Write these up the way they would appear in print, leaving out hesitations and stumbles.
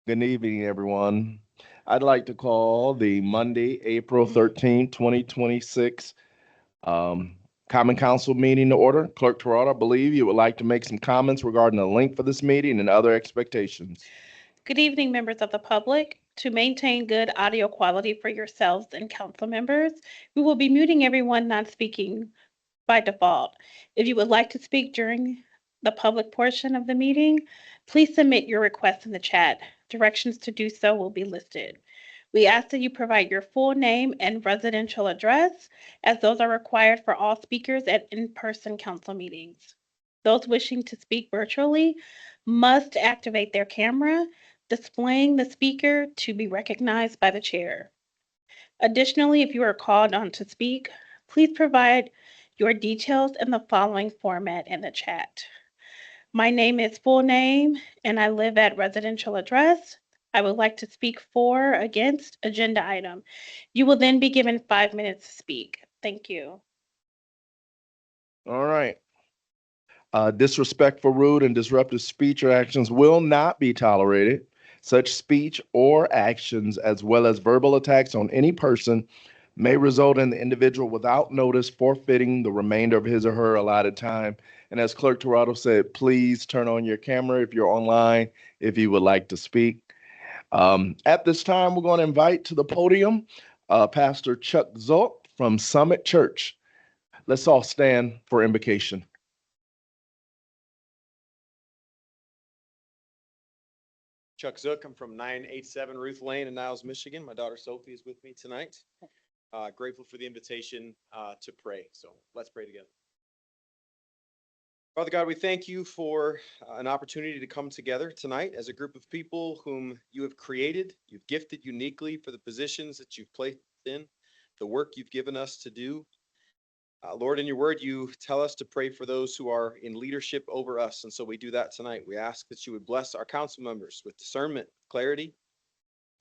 Good evening, everyone. I'd like to call the Monday, April 13th, 2026 um, Common Council meeting to order. Clerk Toronto, I believe you would like to make some comments regarding the link for this meeting and other expectations. Good evening, members of the public. To maintain good audio quality for yourselves and council members, we will be muting everyone not speaking by default. If you would like to speak during the public portion of the meeting, please submit your request in the chat. Directions to do so will be listed. We ask that you provide your full name and residential address, as those are required for all speakers at in-person council meetings. Those wishing to speak virtually must activate their camera, displaying the speaker to be recognized by the chair. Additionally, if you are called on to speak, please provide your details in the following format in the chat. My name is full name and I live at residential address. I would like to speak for, against agenda item. You will then be given 5 minutes to speak. Thank you. All right. Disrespectful, rude, and disruptive speech or actions will not be tolerated. Such speech or actions, as well as verbal attacks on any person, may result in the individual without notice forfeiting the remainder of his or her allotted time. And as Clerk Toronto said, please turn on your camera if you're online, if you would like to speak. At this time, we're going to invite to the podium Pastor Chuck Zolt from Summit Church. Let's all stand for invocation. Chuck Zook. I'm from 987 Ruth Lane in Niles, Michigan. My daughter Sophie is with me tonight. Grateful for the invitation to pray. So let's pray together. Father God, we thank you for an opportunity to come together tonight as a group of people whom you have created, you've gifted uniquely for the positions that you've placed in, the work you've given us to do. Lord, in your word, you tell us to pray for those who are in leadership over us. And so we do that tonight. We ask that you would bless our council members with discernment, clarity,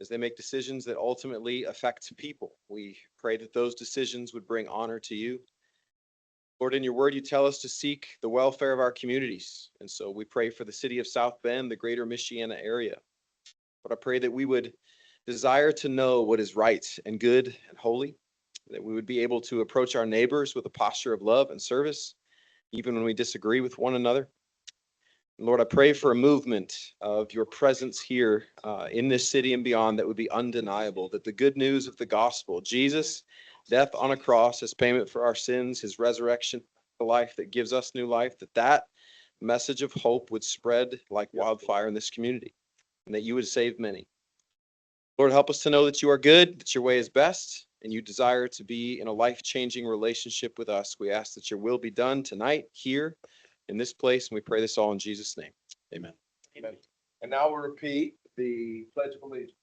as they make decisions that ultimately affect people. We pray that those decisions would bring honor to you. Lord, in your word, you tell us to seek the welfare of our communities. And so we pray for the city of South Bend, the greater Michiana area. But I pray that we would desire to know what is right and good and holy, that we would be able to approach our neighbors with a posture of love and service, even when we disagree with one another. And Lord, I pray for a movement of your presence here in this city and beyond that would be undeniable, that the good news of the gospel, Jesus' death on a cross as payment for our sins, his resurrection to life that gives us new life, that message of hope would spread like wildfire in this community, and that you would save many. Lord, help us to know that you are good, that your way is best, and you desire to be in a life-changing relationship with us. We ask that your will be done tonight, here, in this place, and we pray this all in Jesus' name. Amen. Amen. And now we'll repeat the Pledge of Allegiance.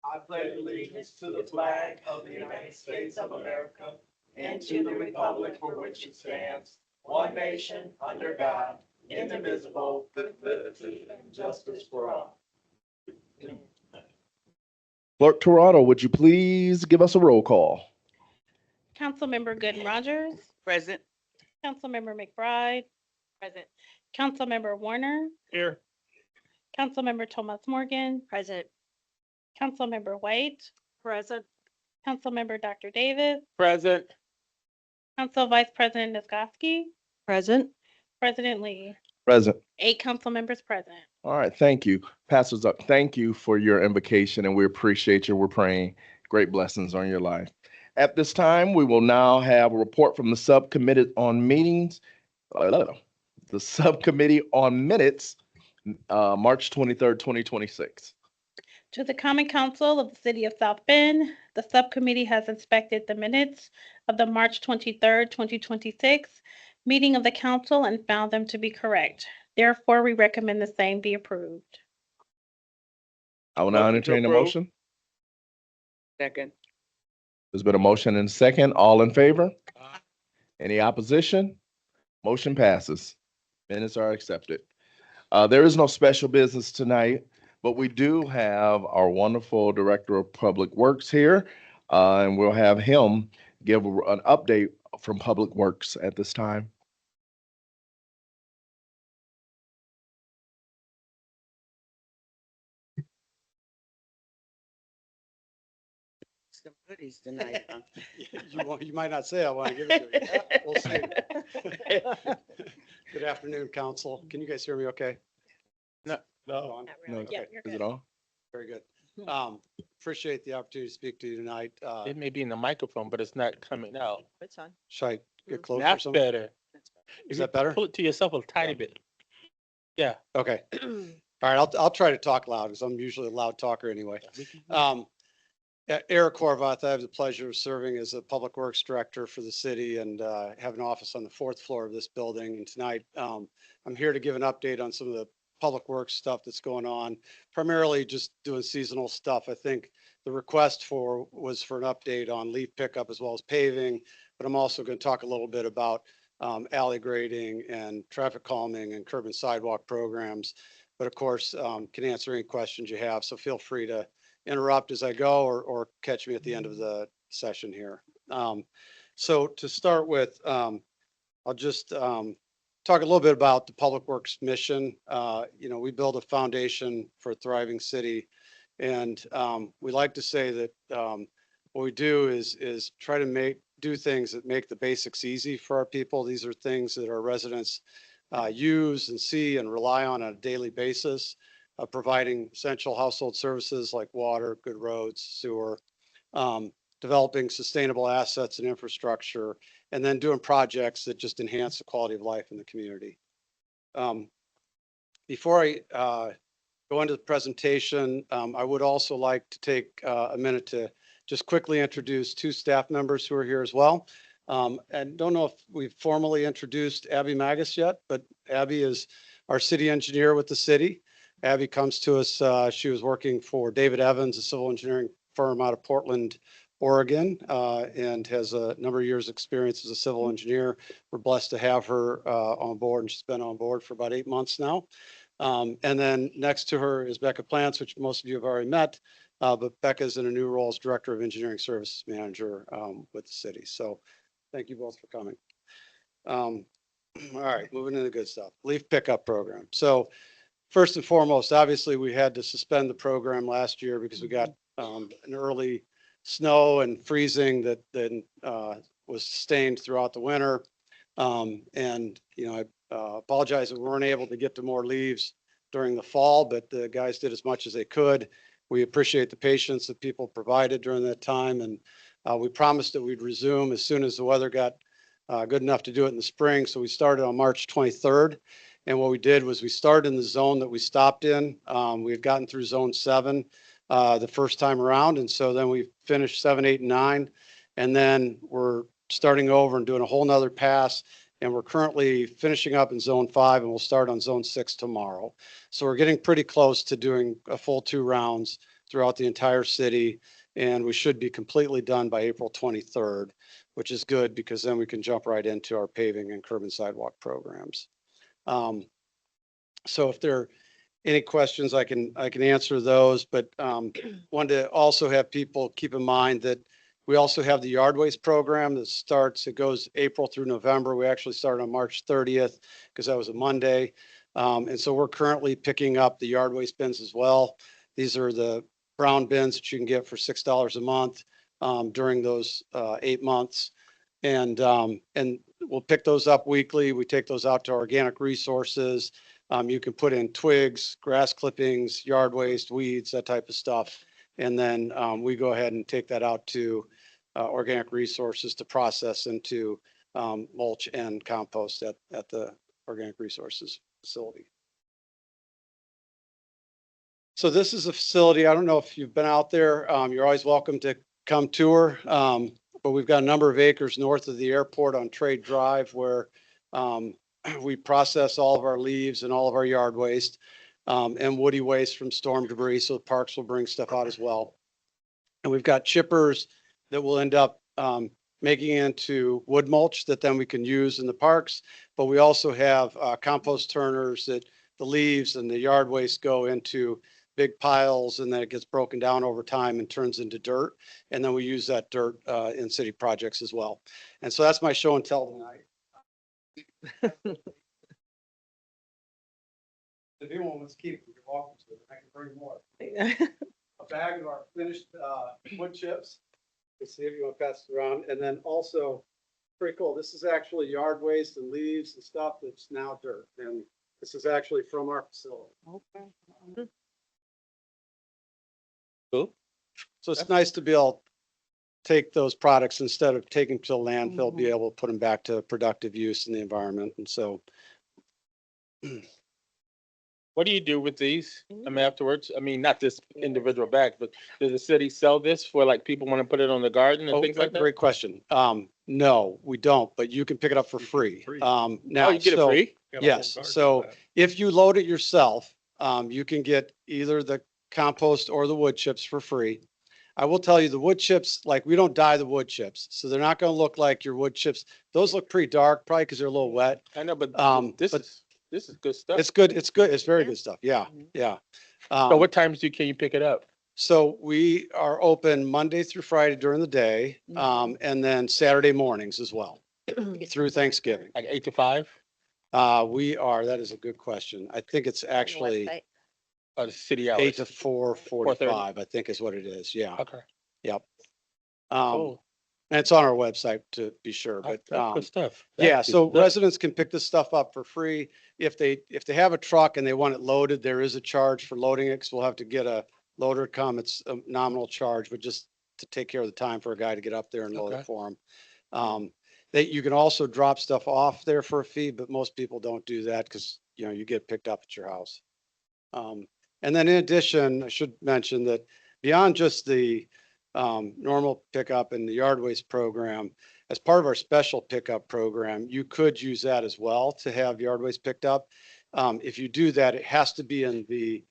I pledge allegiance to the flag of the United States of America and to the republic for which it stands, one nation, under God, indivisible, with liberty and justice for all. Clerk Toronto, would you please give us a roll call? Councilmember Gooden Rogers. Present. Councilmember McBride. Present. Councilmember Warner. Here. Councilmember Thomas Morgan. Present. Councilmember White. Present. Councilmember Dr. Davis. Present. Council Vice President Niskoski. Present. President Lee. Present. 8 council members present. All right, thank you. Pastor Zuck, thank you for your invocation, and we appreciate you. We're praying great blessings on your life. At this time, we will now have a report from the subcommittee on meetings. The subcommittee on minutes, March 23rd, 2026. To the Common Council of the City of South Bend, the subcommittee has inspected the minutes of the March 23rd, 2026 meeting of the council and found them to be correct. Therefore, we recommend the same be approved. I will now Motion to entertain a approve. motion. Second. There's been a motion and a second. All in favor? Any opposition? Motion passes. Minutes are accepted. There is no special business tonight, but we do have our wonderful Director of Public Works here, and we'll have him give an update from Public Works at this time. some goodies tonight, huh? You might not say I want to give it to you. We'll see. Good afternoon, council. Can you guys hear me okay? No. On? Not No, really. Yeah, you're is good. it on? Very good. Appreciate the opportunity to speak to you tonight. It may be in the microphone, but it's not coming out. It's on. Should I get closer or That's something? better. Is that better? Pull it to yourself a tiny bit. Yeah. Okay. All right, I'll try to talk loud because I'm usually a loud talker anyway. Eric Horvath, I have the pleasure of serving as a Public Works Director for the city and have an office on the 4th floor of this building. And tonight, I'm here to give an update on some of the public works stuff that's going on, primarily just doing seasonal stuff. I think the request was for an update on leaf pickup as well as paving, but I'm also going to talk a little bit about alley grading and traffic calming and curb and sidewalk programs. But of course, can answer any questions you have. So feel free to interrupt as I go or catch me at the end of the session here. So to start with, I'll just talk a little bit about the Public Works mission. We build a foundation for a thriving city. And we like to say that what we do is try to do things that make the basics easy for our people. These are things that our residents use and see and rely on a daily basis, providing essential household services like water, good roads, sewer, developing sustainable assets and infrastructure, and then doing projects that just enhance the quality of life in the community. Before I go into the presentation, I would also like to take a minute to just quickly introduce two staff members who are here as well. And don't know if we've formally introduced Abby Magus yet, but Abby is our city engineer with the city. Abby comes to us, she was working for David Evans, a civil engineering firm out of Portland, Oregon, and has a number of years experience as a civil engineer. We're blessed to have her on board, and she's been on board for about 8 months now. And then next to her is Becca Plants, which most of you have already met, but Becca's in a new role as Director of Engineering Services Manager with the city. So thank you both for coming. All right, moving into the good stuff. Leaf pickup program. So first and foremost, obviously we had to suspend the program last year because we got an early snow and freezing that then was sustained throughout the winter. I apologize that we weren't able to get to more leaves during the fall, but the guys did as much as they could. We appreciate the patience that people provided during that time. And we promised that we'd resume as soon as the weather got good enough to do it in the spring. So we started on March 23rd. And what we did was we started in the zone that we stopped in. We had gotten through zone 7 the first time around. And so then we finished 7, 8, and 9. And then we're starting over and doing a whole nother pass. And we're currently finishing up in zone 5 and we'll start on zone 6 tomorrow. So we're getting pretty close to doing a full 2 rounds throughout the entire city. And we should be completely done by April 23rd, which is good because then we can jump right into our paving and curb and sidewalk programs. So if there are any questions, I can answer those, but wanted to also have people keep in mind that we also have the yard waste program that it goes April through November. We actually started on March 30th because that was a Monday. And so we're currently picking up the yard waste bins as well. These are the brown bins that you can get for $6 a month during those 8 months. And we'll pick those up weekly. We take those out to organic resources. You can put in twigs, grass clippings, yard waste, weeds, that type of stuff. And then we go ahead and take that out to organic resources to process into mulch and compost at the organic resources facility. So this is a facility. I don't know if you've been out there. You're always welcome to come tour. But we've got a number of acres north of the airport on Trade Drive where we process all of our leaves and all of our yard waste and woody waste from storm debris. So the parks will bring stuff out as well. And we've got chippers that will end up making into wood mulch that then we can use in the parks. But we also have compost turners that the leaves and the yard waste go into big piles, and then it gets broken down over time and turns into dirt. And then we use that dirt in city projects as well. And so that's my show and tell tonight. If anyone wants to keep it, you're welcome to it. I can bring more. A bag of our finished wood chips. Let's see if you want to pass it around. And then also, pretty cool, this is actually yard waste and leaves and stuff that's now dirt. And this is actually from our facility. Cool. So it's nice to be able to take those products instead of taking to the landfill, be Mhm. able to put them back to productive use in the environment. And so What do you do with these? I mean, afterwards, I mean, not this individual bag, but does the city sell this for like people want to put it on the garden and oh, things like that? great question. No, we don't, but you can pick it up for free. Oh, Now, you get it so- free? Yes, so if you load it yourself, you can get either the compost or the wood chips for free. I will tell you, the wood chips, like, we don't dye the wood chips, so they're not gonna look like your wood chips. Those look pretty dark, probably because they're a little wet. I know, but but this is good stuff. It's good, it's very good stuff, yeah, yeah. So what times can you pick it up? So we are open Monday through Friday during the day, and then Saturday mornings as well, through Thanksgiving. Like 8 to 5? That is a good question. I think it's actually Or the city hours? 8 to 4:45, I think is what it is. Yeah. Okay. Yep. Cool. And it's on our website to be sure, but, That's good stuff. yeah, That is so good. residents can pick this stuff up for free. If they have a truck and they want it loaded, there is a charge for loading it, 'cause we'll have to get a loader to come. It's a nominal charge, but just to take care of the time for a guy to get up there and load Okay. it for them. You can also drop stuff off there for a fee, but most people don't do that because, you get picked up at your house. And then in addition, I should mention that beyond just the normal pickup and the yard waste program, as part of our special pickup program, you could use that as well to have yard waste picked up. If you do that, it has to be in the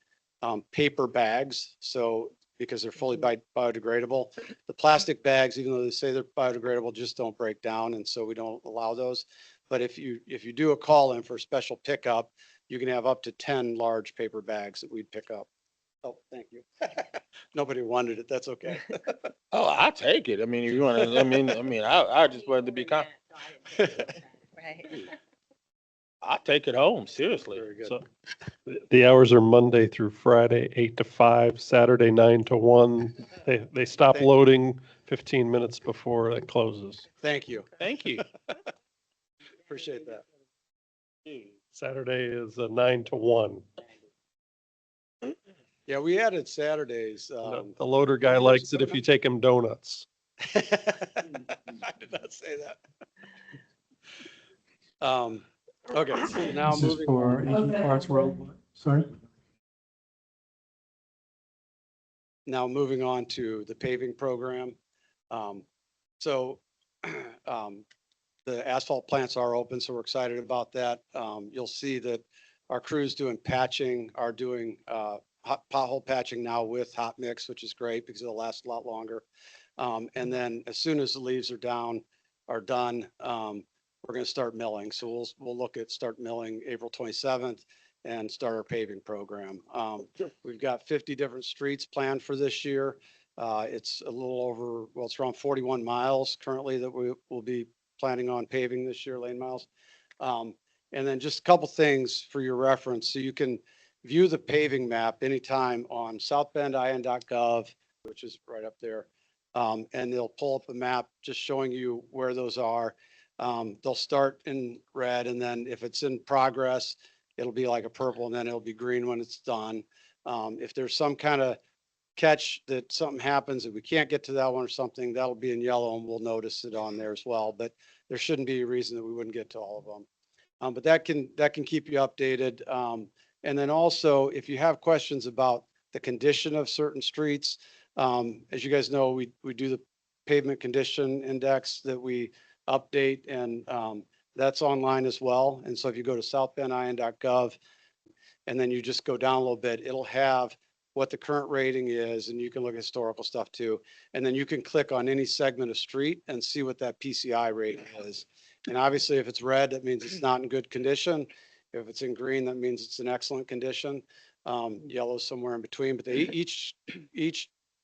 paper bags. So because they're fully biodegradable. The plastic bags, even though they say they're biodegradable, just don't break down. And so we don't allow those. But if you do a call in for a special pickup, you can have up to 10 large paper bags that we'd pick up. Oh, thank you. Nobody wanted it. That's okay. Oh, I'll take it. I mean, if you want to, I just wanted to be I'll take it home, seriously. Very good. So the hours are Monday through Friday, 8 to 5, Saturday, 9 to 1. They stop Thank you. loading 15 minutes before it closes. Thank you. Thank you. Appreciate that. Saturday is 9 to 1. Yeah, we added Saturdays. The loader guy likes it if you take him donuts. I did not say that. Okay, so now This is moving for on. AG Parts Worldwide. Sorry. Now moving on to the paving program. So the asphalt plants are open, so we're excited about that. You'll see that our crews doing patching are doing pothole patching now with hot mix, which is great because it'll last a lot longer. And then as soon as the leaves are done, we're going to start milling. So we'll look at start milling April 27th and start our paving program. We've got 50 different streets planned for this year. It's a little over, well, it's around 41 miles currently that we will be planning on paving this year, lane miles. And then just a couple things for your reference. So you can view the paving map anytime on southbendin.gov, which is right up there. And they'll pull up a map just showing you where those are. They'll start in red, and then if it's in progress, it'll be like a purple, and then it'll be green when it's done. If there's some kind of catch that something happens that we can't get to that one or something, that'll be in yellow, and we'll notice it on there as well. But there shouldn't be a reason that we wouldn't get to all of them. But that can keep you updated. And then also, if you have questions about the condition of certain streets, as you guys know, we do the pavement condition index that we update, and that's online as well. And so if you go to southbendin.gov and then you just go down a little bit, it'll have what the current rating is, and you can look at historical stuff too. And then you can click on any segment of street and see what that PCI rating is. And obviously, if it's red, that means it's not in good condition. If it's in green, that means it's in excellent condition. Yellow somewhere in between, but each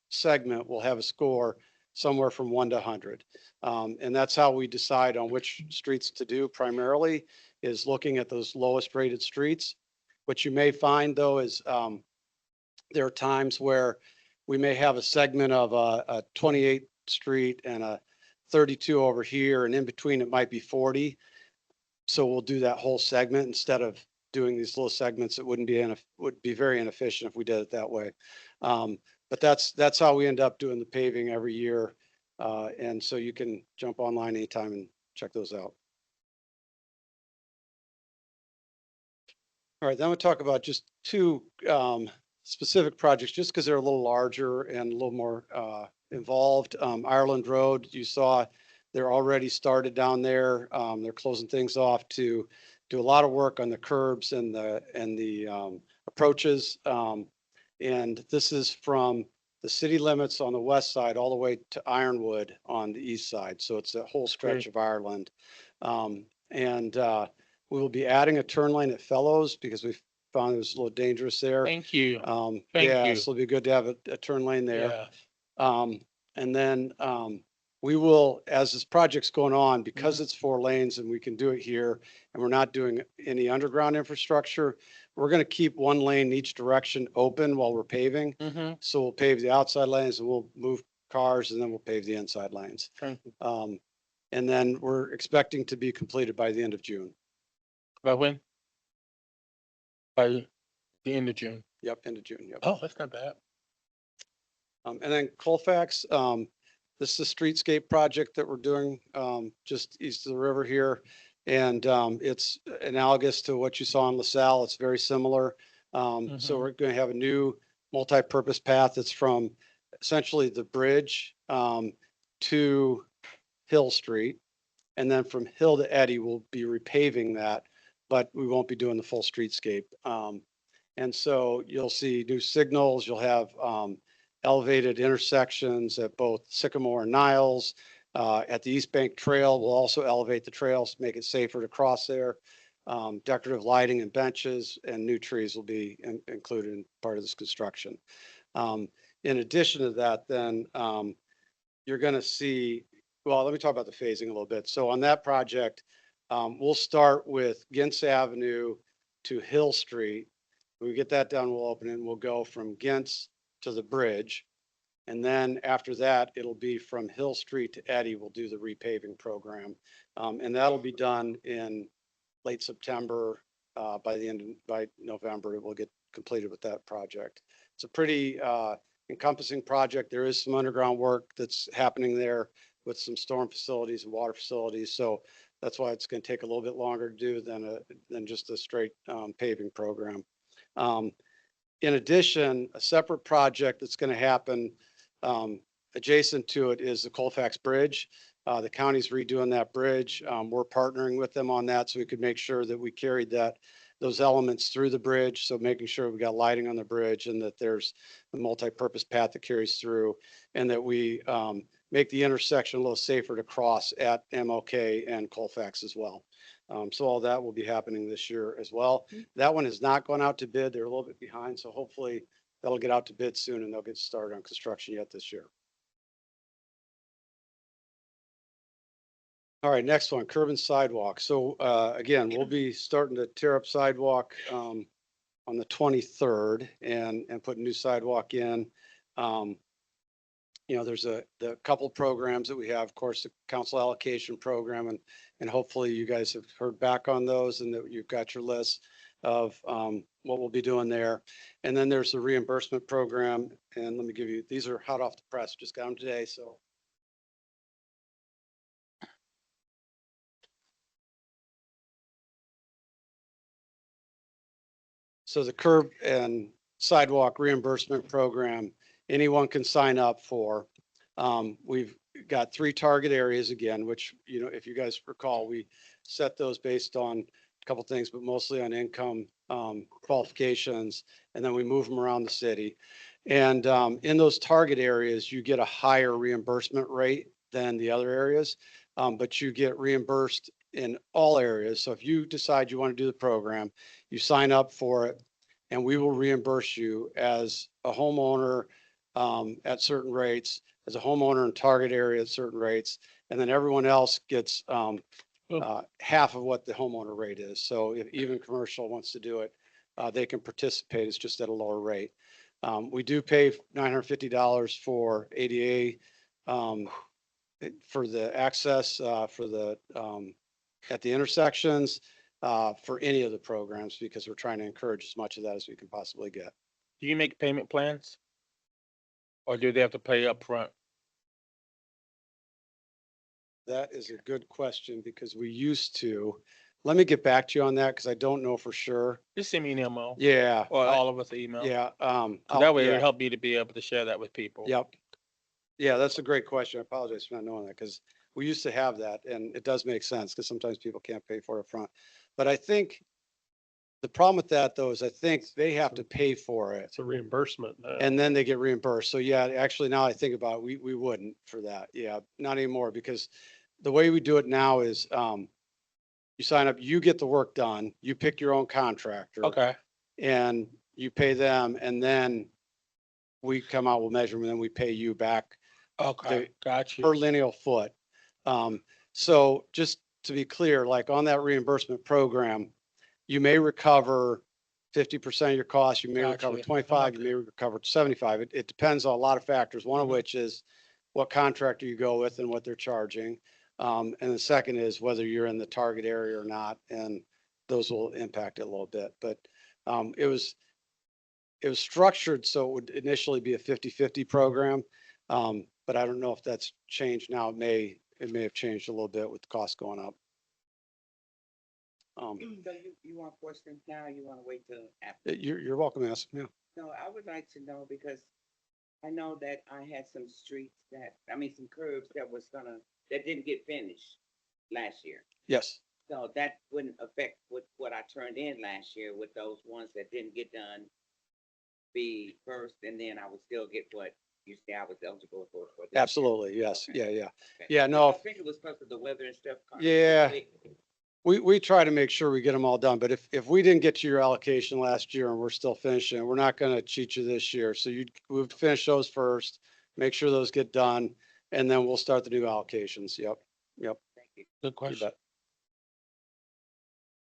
segment will have a score somewhere from 1 to 100. And that's how we decide on which streets to do primarily, is looking at those lowest rated streets. What you may find though is there are times where we may have a segment of a 28 street and a 32 over here, and in between it might be 40. So we'll do that whole segment instead of doing these little segments. It would be very inefficient if we did it that way. But that's how we end up doing the paving every year. And so you can jump online anytime and check those out. All right, then we'll talk about just two specific projects, just because they're a little larger and a little more involved. Ireland Road, you saw they're already started down there. They're closing things off to do a lot of work on the curbs and the approaches. And this is from the city limits on the west side all the way to Ironwood on the east side. So it's a whole stretch of Ireland. We will be adding a turn lane at Fellows because we found it was a little dangerous there. Thank you. Thank Thank you. you. So it'll be good to have a turn lane there. Yeah. And then we will, as this project's going on, because it's 4 lanes and we can do it here and we're not doing any underground infrastructure, we're going to keep 1 lane in each direction open while we're paving. Mm-hmm. So we'll pave the outside lanes and we'll move cars and then we'll pave the inside lanes. Thank you. And then we're expecting to be completed by the end of June. By when? By the end of June. Yep, end of June. Yep. Oh, that's not bad. And then Colfax, this is a streetscape project that we're doing just east of the river here. And it's analogous to what you saw in LaSalle. It's very similar. So we're going to have a new multi-purpose path that's from essentially the bridge to Hill Street. And then from Hill to Eddy, we'll be repaving that, but we won't be doing the full streetscape. And so you'll see new signals. You'll have elevated intersections at both Sycamore and Niles. At the East Bank Trail, we'll also elevate the trails, make it safer to cross there. Decorative lighting and benches and new trees will be included in part of this construction. In addition to that, then you're going to see, well, let me talk about the phasing a little bit. So on that project, we'll start with Gintz Avenue to Hill Street. When we get that done, we'll open it and we'll go from Gintz to the bridge. And then after that, it'll be from Hill Street to Eddy. We'll do the repaving program. And that'll be done in late September. By November, it will get completed with that project. It's a pretty encompassing project. There is some underground work that's happening there with some storm facilities and water facilities. So that's why it's going to take a little bit longer to do than just a straight paving program. In addition, a separate project that's going to happen adjacent to it is the Colfax Bridge. The county's redoing that bridge. We're partnering with them on that so we could make sure that we carried those elements through the bridge. So making sure we got lighting on the bridge and that there's a multi-purpose path that carries through and that we make the intersection a little safer to cross at MLK and Colfax as well. So all that will be happening this year as well. That one has not gone out to bid. They're a little bit behind. So hopefully that'll get out to bid soon and they'll get started on construction yet this year. All right, next one, curb and sidewalk. So again, we'll be starting to tear up sidewalk on the 23rd and put a new sidewalk in. You know, there's the couple programs that we have, of course, the council allocation program, and hopefully you guys have heard back on those and that you've got your list of what we'll be doing there. And then there's the reimbursement program. And let me give you, these are hot off the press, just got them today. So the curb and sidewalk reimbursement program, anyone can sign up for. We've got 3 target areas again, which, you know, if you guys recall, we set those based on a couple things, but mostly on income qualifications, and then we move them around the city. And in those target areas, you get a higher reimbursement rate than the other areas, but you get reimbursed in all areas. So if you decide you want to do the program, you sign up for it and we will reimburse you as a homeowner at certain rates, as a homeowner in target area at certain rates. And then everyone else gets half of what the homeowner rate is. So if even commercial wants to do it, they can participate. It's just at a lower rate. We do pay $950 for ADA for the access, for the, at the intersections, for any of the programs, because we're trying to encourage as much of that as we can possibly get. Do you make payment plans? Or do they have to pay up front? That is a good question because we used to. Let me get back to you on that because I don't know for sure. Just send me an email. Yeah. Or all of us an email. Yeah. So that way yeah, it'll help me to be able to share that with people. Yep. Yeah, that's a great question. I apologize for not knowing that because we used to have that and it does make sense because sometimes people can't pay for it up front. But I think the problem with that though is I think they have to pay for it It's a reimbursement. now. and then they get reimbursed. So yeah, actually now I think about it, we wouldn't for that. Yeah, not anymore because the way we do it now is you sign up, you get the work done, you pick your own contractor. Okay, And you pay them and then we come out with measurement and we pay you back okay, got per you. lineal foot. So just to be clear, like on that reimbursement program, you may recover 50% of your costs, you may recover Gotcha. 25, you may recover 75. It depends on a lot of factors, one of Mhm. which is what contractor you go with and what they're charging. And the second is whether you're in the target area or not, and those will impact it a little bit. But it was structured so it would initially be a 50-50 program. But I don't know if that's changed now. It may have changed a little bit with the cost going up. So you want questions now, or you want to wait till after? You're welcome to ask. Yeah. No, I would like to know because I know that I had some streets some curbs that didn't get finished last year. Yes. So that wouldn't affect what I turned in last year with those ones that didn't get done be first, and then I would still get what you say I was eligible for. This year. Absolutely. Yes. Okay. Yeah. Yeah. Okay. Yeah. No. I think it was because of the weather and stuff. Yeah. We try to make sure we get them all done, but if we didn't get to your allocation last year and we're still finishing, we're not going to cheat you this year. So we've finished those first, make sure those get done, and then we'll start the new allocations. Yep. Yep. Thank you. Good You question. bet.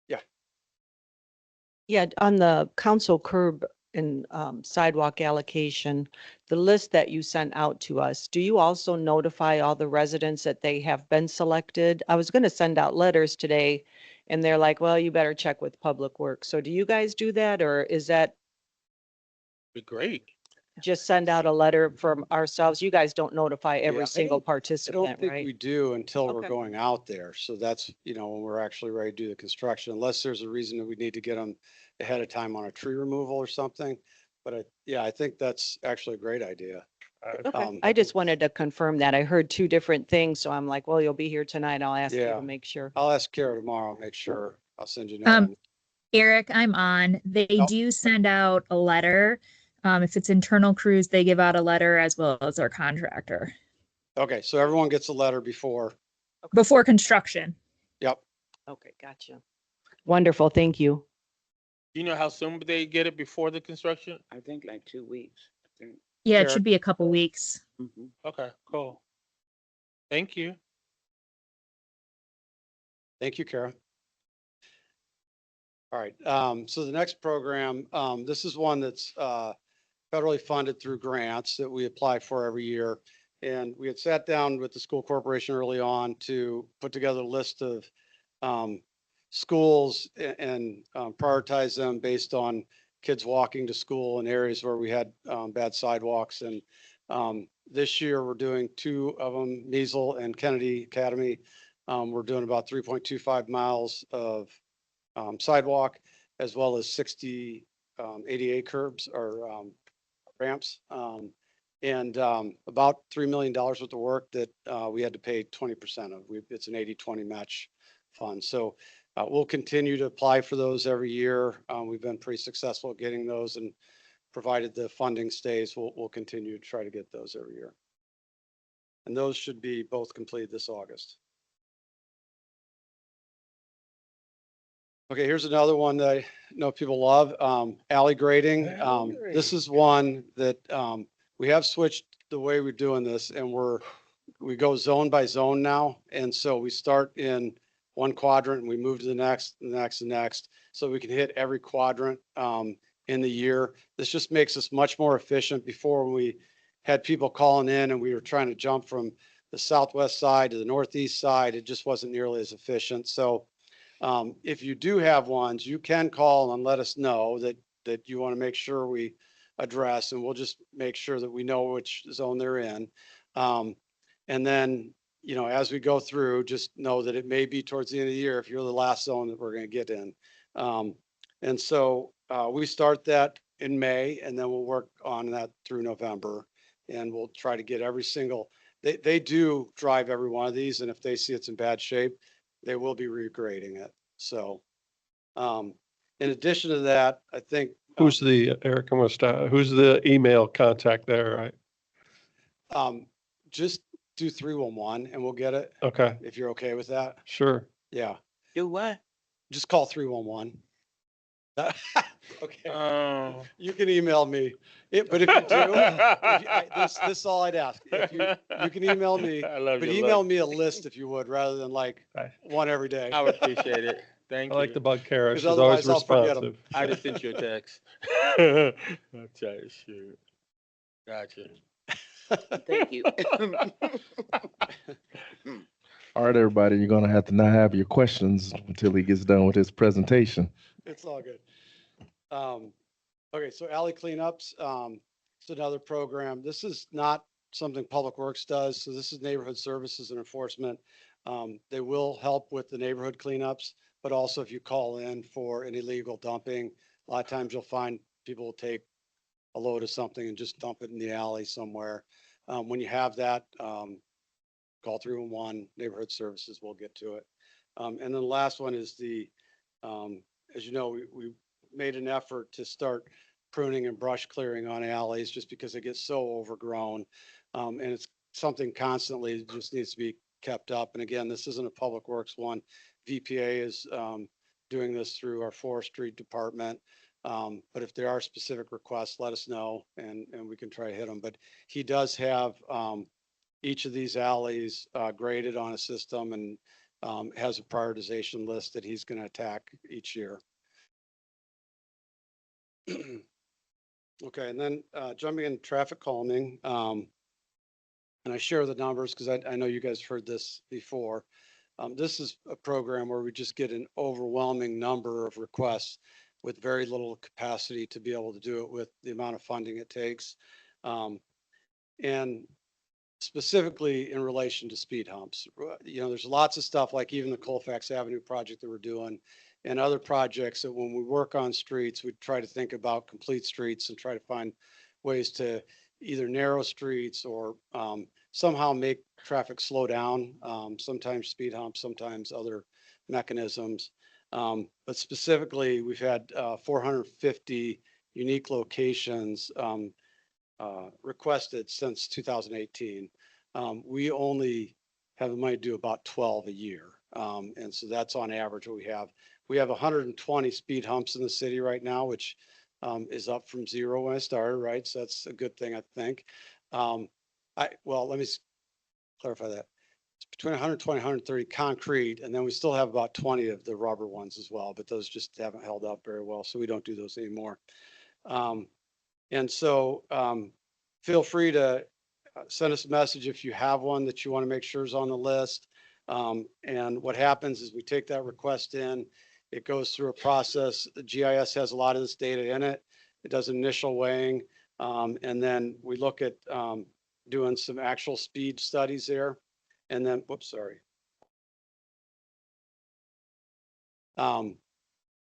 Yeah. Yeah, on the council curb and sidewalk allocation, the list that you sent out to us, do you also notify all the residents that they have been selected? I was going to send out letters today and they're like, well, you better check with Public Works. So do you guys do that, or is that Be great. just send out a letter from ourselves? You guys don't notify Yeah, I every single don't participant, think we right? do until we're Okay. going out there. So that's, when we're actually ready to do the construction, unless there's a reason that we need to get them ahead of time on a tree removal or something. But I think that's actually a great idea. Okay, I just wanted to confirm that. I heard two different things, so I'm like, well, you'll be here tonight. I'll ask you Yeah. to make sure. I'll ask Kara tomorrow, make sure. I'll send you a note. Um, Eric, I'm on. They Oh. do send out a letter. If it's internal crews, they give out a letter as well as our contractor Okay, so everyone gets a letter before. before construction. Yep. Okay, gotcha. Wonderful, thank you. Do you know how soon they get it before the construction? I think like 2 weeks. I think. Yeah, it Sure. should be a couple weeks. Mhm. Okay, cool. Thank you. Thank you, Kara. All right, so the next program, this is one that's federally funded through grants that we apply for every year. And we had sat down with the school corporation early on to put together a list of schools and prioritize them based on kids walking to school in areas where we had bad sidewalks. And this year we're doing 2 of them, Measle and Kennedy Academy. We're doing about 3.25 miles of sidewalk, as well as 60 ADA curbs or ramps. And about $3 million worth of work that we had to pay 20% of. It's an 80-20 match fund. So we'll continue to apply for those every year. We've been pretty successful at getting those, and provided the funding stays, we'll continue to try to get those every year. And those should be both completed this August. Okay, here's another one that I know people love, alley grading. This is one that we have switched the way we're doing this, and we go zone by zone now. And so we start in one quadrant and we move to the next, the next, the next, so we can hit every quadrant in the year. This just makes us much more efficient. Before, when we had people calling in and we were trying to jump from the southwest side to the northeast side. It just wasn't nearly as efficient. So if you do have ones, you can call and let us know that you want to make sure we address, and we'll just make sure that we know which zone they're in. And then, you know, as we go through, just know that it may be towards the end of the year if you're the last zone that we're going to get in. And so we start that in May, and then we'll work on that through November, and we'll try to get every single, they do drive every one of these, and if they see it's in bad shape, they will be regrading it. So in addition to that, I think. Who's the, Eric, I'm gonna start, who's the email contact there? Just do 311 and we'll get it, Okay, if you're okay with that. sure. Yeah, Do what? just call 311. Okay, Oh. you can email me. But if you do, this is all I'd ask. If you can email me, I love but your email look. me a list if you would, rather than like Right. one every day. I would appreciate it. Thank I you. like the bug Kara. 'Cause She's always otherwise I'll forget 'em. responsive. I just sent you a text. I'll try to shoot. Gotcha. Thank you. All right, everybody, you're gonna have to not have your questions until he gets done with his presentation. It's all good. Okay, so alley cleanups, it's another program. This is not something Public Works does. So this is Neighborhood Services and Enforcement. They will help with the neighborhood cleanups, but also if you call in for an illegal dumping, a lot of times you'll find people will take a load of something and just dump it in the alley somewhere. When you have that, call 311, Neighborhood Services, we'll get to it. And then the last one is the, as you know, we made an effort to start pruning and brush clearing on alleys just because it gets so overgrown. And it's something constantly that just needs to be kept up. And again, this isn't a Public Works one. VPA is doing this through our forestry department. But if there are specific requests, let us know and we can try to hit them. But he does have each of these alleys graded on a system and has a prioritization list that he's going to attack each year. Okay, and then jumping in traffic calming, and I share the numbers because I know you guys heard this before. This is a program where we just get an overwhelming number of requests with very little capacity to be able to do it with the amount of funding it takes. And specifically in relation to speed humps, you know, there's lots of stuff like even the Colfax Avenue project that we're doing and other projects that when we work on streets, we try to think about complete streets and try to find ways to either narrow streets or somehow make traffic slow down. Sometimes speed humps, sometimes other mechanisms. But specifically, we've had 450 unique locations requested since 2018. We only have the money to do about 12 a year. And so that's on average what we have. We have 120 speed humps in the city right now, which is up from 0 when I started, right? So that's a good thing, I think. Well, let me clarify that. It's between 120, 130 concrete, and then we still have about 20 of the rubber ones as well, but those just haven't held up very well, so we don't do those anymore. And so feel free to send us a message if you have one that you want to make sure is on the list. And what happens is we take that request in, it goes through a process. The GIS has a lot of this data in it. It does initial weighing, and then we look at doing some actual speed studies there. And then, whoops, sorry.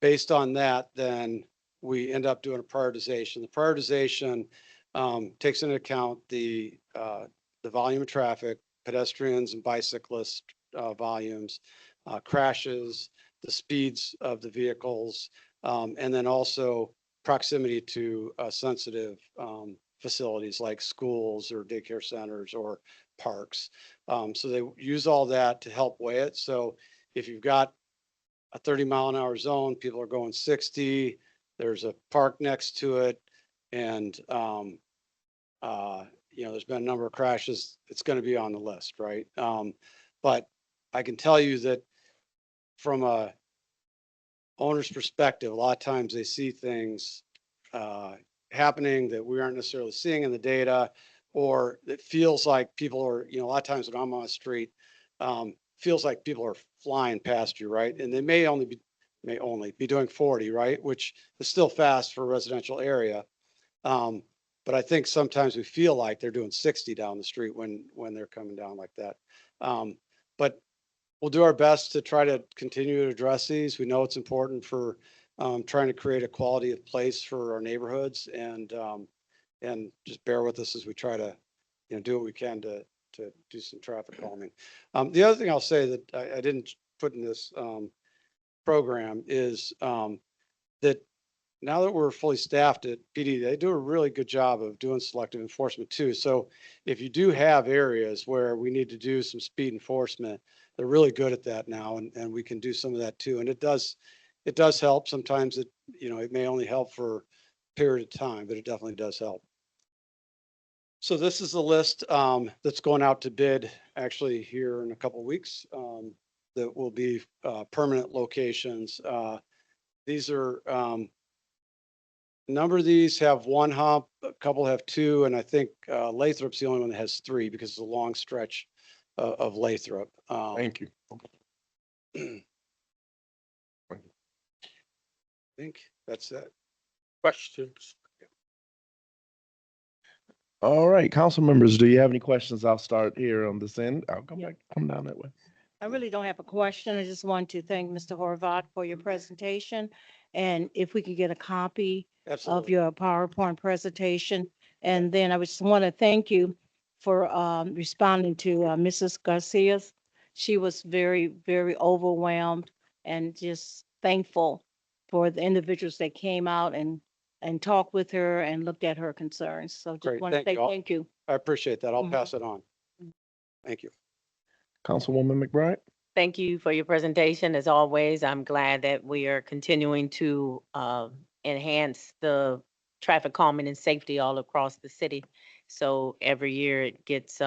Based on that, then we end up doing a prioritization. The prioritization takes into account the volume of traffic, pedestrians and bicyclist volumes, crashes, the speeds of the vehicles, and then also proximity to sensitive facilities like schools or daycare centers or parks. So they use all that to help weigh it. So if you've got a 30-mile-an-hour zone, people are going 60, there's a park next to it, and you know, there's been a number of crashes, it's going to be on the list, right? But I can tell you that from a owner's perspective, a lot of times they see things happening that we aren't necessarily seeing in the data, or it feels like people are, a lot of times when I'm on the street, feels like people are flying past you, right? And they may only be doing 40, right? Which is still fast for a residential area. But I think sometimes we feel like they're doing 60 down the street when they're coming down like that. But we'll do our best to try to continue to address these. We know it's important for trying to create a quality of place for our neighborhoods, and just bear with us as we try to, do what we can to do some traffic calming. The other thing I'll say that I didn't put in this program is that now that we're fully staffed at PD, they do a really good job of doing selective enforcement too. So if you do have areas where we need to do some speed enforcement, they're really good at that now, and we can do some of that too. And it does help. Sometimes it may only help for a period of time, but it definitely does help. So this is the list that's going out to bid actually here in a couple of weeks, that will be permanent locations. These are a number of these have one hump, a couple have two, and I think Lathrop's the only one that has three because it's a long stretch of Lathrop. Thank you. I think that's it. Questions? All right, council members, do you have any questions? I'll start here on this end. I'll come back, come down that way. I really don't have a question. I just want to thank Mr. Horvath for your presentation. And if we could get a copy of Absolutely. your PowerPoint presentation. And then I just want to thank you for responding to Mrs. Garcia's. She was very, very overwhelmed and just thankful for the individuals that came out and talked with her and looked at her concerns. So just Great. want to Thank say you all. thank you. I appreciate that. I'll Mhm. pass it on. Thank you. Councilwoman McBride? Thank you for your presentation. As always, I'm glad that we are continuing to enhance the traffic calming and safety all across the city. So every year it gets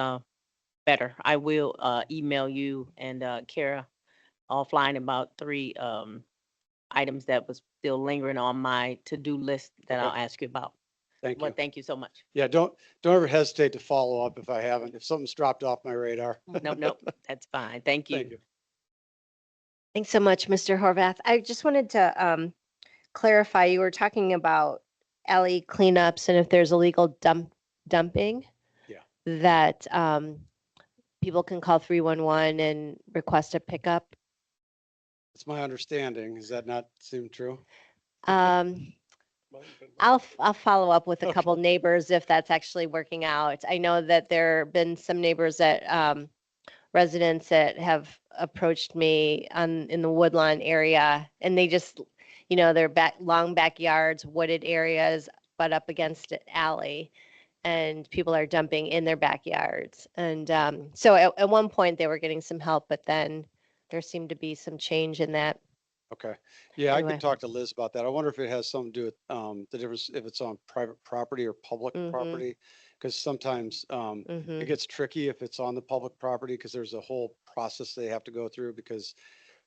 better. I will email you and Kara offline about 3 items that was still lingering on my to-do list that Okay. I'll ask you about. Thank you. But thank you so much. Yeah, don't ever hesitate to follow up if something's dropped off my radar. Nope, that's fine. Thank you. Thank you. Thanks so much, Mr. Horvath. I just wanted to clarify, you were talking about alley cleanups and if there's illegal dumping. Yeah. That people can call 311 and request a pickup. It's my understanding. Does that not seem true? I'll follow up with a Okay. couple neighbors if that's actually working out. I know that there have been some neighbors that residents that have approached me in the Woodlawn area, and they just, they're long backyards, wooded areas, but up against an alley, and people are dumping in their backyards. And so at one point they were getting some help, but then there seemed to be some change in that. Okay. Yeah, I Anyway. can talk to Liz about that. I wonder if it has something to do with the difference if it's on private property or public Mhm. property. Because sometimes it Mhm. gets tricky if it's on the public property because there's a whole process they have to go through. Because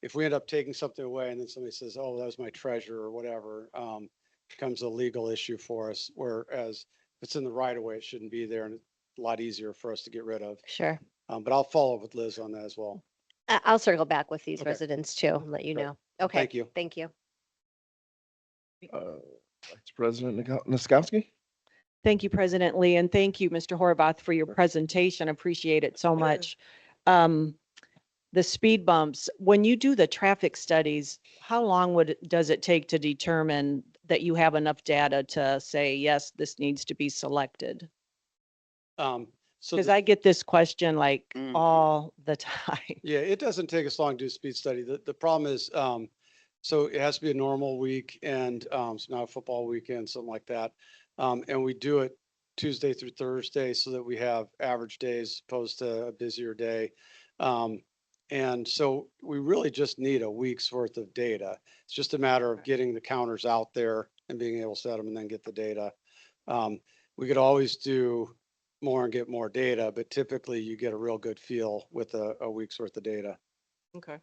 if we end up taking something away and then somebody says, "Oh, that was my treasure" or whatever, it becomes a legal issue for us. Whereas if it's in the right of way, it shouldn't be there, and it's a lot easier for us to get rid of. Sure. But I'll follow up with Liz on that as well. I'll circle back with these Okay. residents too, and let you Great. know. Okay. Thank you. Thank you. Vice President Niskowski? Thank you, President Lee, and thank you, Mr. Horvath, for your presentation. Appreciate it so much. The speed bumps, when you do the traffic studies, how long does it take to determine that you have enough data to say, yes, this needs to be selected? So Because the- I get this question like Mhm. all the time. Yeah, it doesn't take us long to do a speed study. The problem is, so it has to be a normal week and it's not a football weekend, something like that. And we do it Tuesday through Thursday so that we have average days opposed to a busier day. And so we really just need a week's worth of data. It's just a matter of getting the counters out there and being able to set them and then get the data. We could always do more and get more data, but typically you get a real good feel with a week's worth of data. Okay.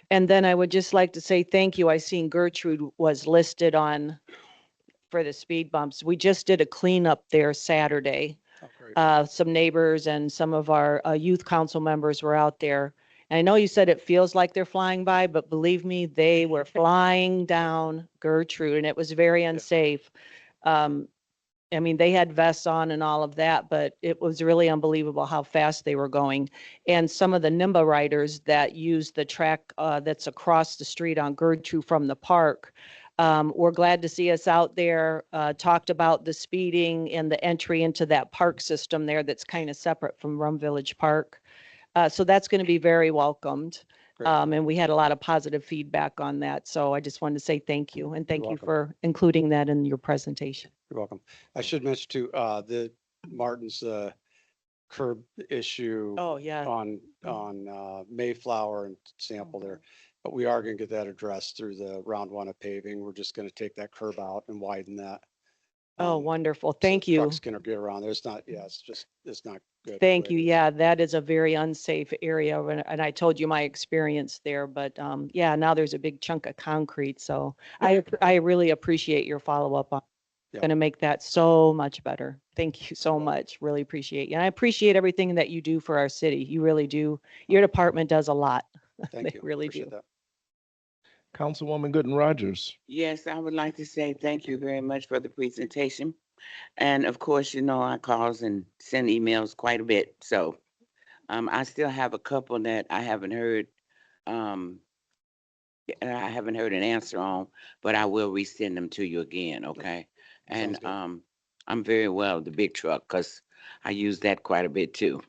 And then I would just like to say thank you. I seen Gertrude was listed on for the speed bumps. We just did a cleanup there Saturday. Oh, great. Some neighbors and some of our youth council members were out there. And I know you said it feels like they're flying by, but believe me, they were flying down Gertrude, and it was very unsafe. I mean, they had vests on and all of that, but it was really unbelievable how fast they were going. And some of the NIMBA riders that use the track that's across the street on Gertrude from the park were glad to see us out there, talked about the speeding and the entry into that park system there that's kind of separate from Rum Village Park. So that's going to be very welcomed. Great. And we had a lot of positive feedback on that. So I just wanted to say thank you and thank you welcome. for including that in your presentation. You're welcome. I should mention too, the Martin's curb issue Oh, yeah. on Mayflower and Sample there. But we are going to get that addressed through the round one of paving. We're just going to take that curb out and widen that. Oh, Um, wonderful. so Thank you. Trucks can get around there. It's not, yeah, it's not good. the Thank way you. it is. Yeah, that is a very unsafe area. And I told you my experience there, but yeah, now there's a big chunk of concrete. So I really appreciate your follow-up on. Yeah. Going to make that so much better. Thank you so much. Really appreciate you. And I appreciate everything that you do for our city. You really do. Your department does a lot. Thank They you. really Appreciate do. that. Councilwoman Gooden Rogers. Yes, I would like to say thank you very much for the presentation. And of course, you know, I calls and send emails quite a bit. So I still have a couple that I haven't heard an answer on, but I will resend them to you again, okay? And Sounds good. I'm very well with the big truck because I use that quite a bit too.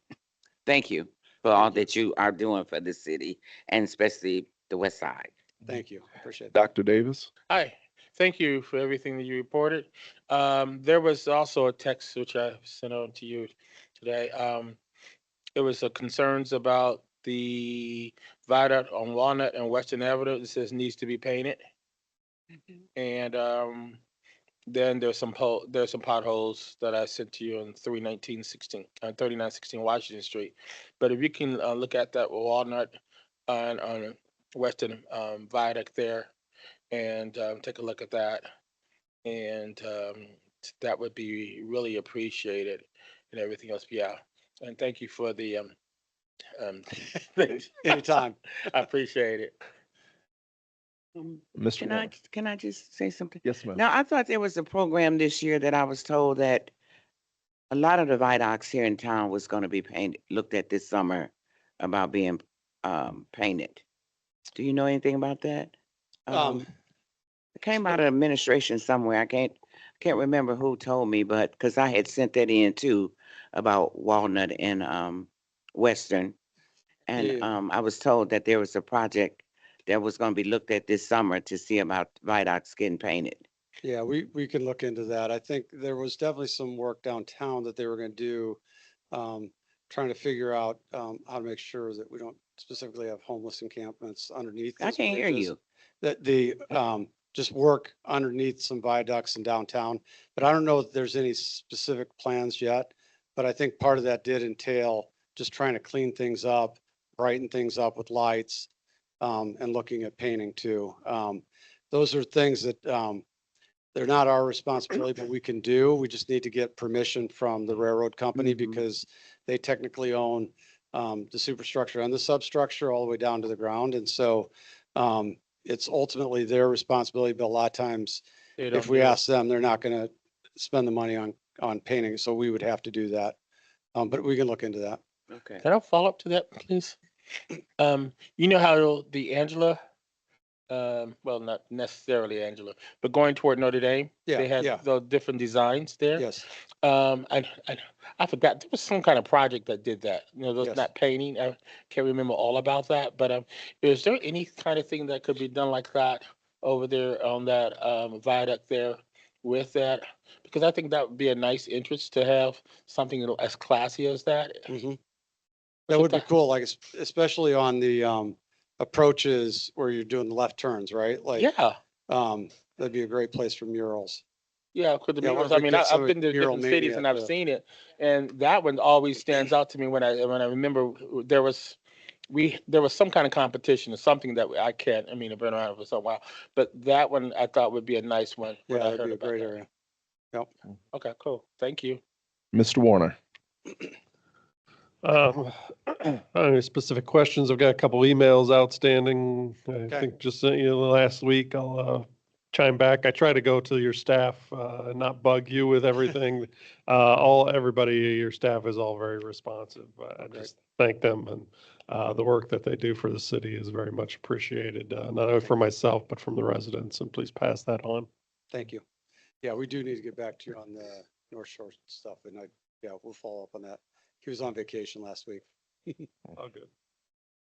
Thank you for all that you are doing for the city and especially the west side. Thank you. Appreciate that. Dr. Davis. Hi, thank you for everything that you reported. There was also a text which I sent out to you today. It was concerns about the viaduct on Walnut and Western Avenue. It says needs to be painted. And then there's some potholes that I sent to you on 3916 Washington Street. But if you can look at that Walnut and on Western viaduct there and take a look at that. And that would be really appreciated and everything else. Yeah. And thank you for the Anytime. I appreciate it. Mr. Warner. Can I just say something? Yes, ma'am. Now, I thought there was a program this year that I was told that a lot of the viaducts here in town was going to be looked at this summer about being painted. Do you know anything about that? It came out of administration somewhere. I can't remember who told me, but because I had sent that in too about Walnut and Western. And Yeah. I was told that there was a project that was going to be looked at this summer to see about viaducts getting painted. Yeah, we can look into that. I think there was definitely some work downtown that they were going to do, trying to figure out how to make sure that we don't specifically have homeless encampments underneath. I those can't hear bridges. you. That the just work underneath some viaducts in downtown, but I don't know if there's any specific plans yet. But I think part of that did entail just trying to clean things up, brighten things up with lights, and looking at painting too. Those are things that they're not our responsibility, but we can do. We just need to get permission from the railroad company because they technically own the superstructure and the substructure all the way down to the ground. And so it's ultimately their responsibility, but a lot of times if we ask them, they're not going to spend the money on painting. So we would have to do that. But we can look into that. Okay. Can I follow up to that, please? You know how the Angela, well, not necessarily Angela, but going toward Notre Dame, Yeah, they had yeah. the different designs there. Yes. I forgot there was some kind of project that did that. You know, those Yes. not painting. I can't remember all about that. But is there any kind of thing that could be done like that over there on that viaduct there with that? Because I think that would be a nice interest to have something as classy as that. Mhm. That would be cool, like especially on the approaches where you're doing the left turns, right? Like, Yeah. that'd be a great place for murals. Yeah, because the Yeah, murals, why I don't we mean, get some I've been to mural different cities mania and I've to- seen it, and that one always stands out to me when I remember there was some kind of competition or something that I can't. I mean, I've been around for so while, but that one I thought would be a nice one. when Yeah, I that'd heard be a about great that. area. Yep. Okay, cool. Thank you. Mr. Warner. Any specific questions? I've got a couple emails outstanding. I Okay. think just sent you last week. I'll chime back. I try to go to your staff and not bug you with everything. Everybody, your staff is all very responsive. I just thank them, and the work that they do for the city is very much appreciated, not only for myself, but from the residents. And please pass that on. Thank you. Yeah, we do need to get back to you on the North Shore stuff, and we'll follow up on that. He was on vacation last week. All good.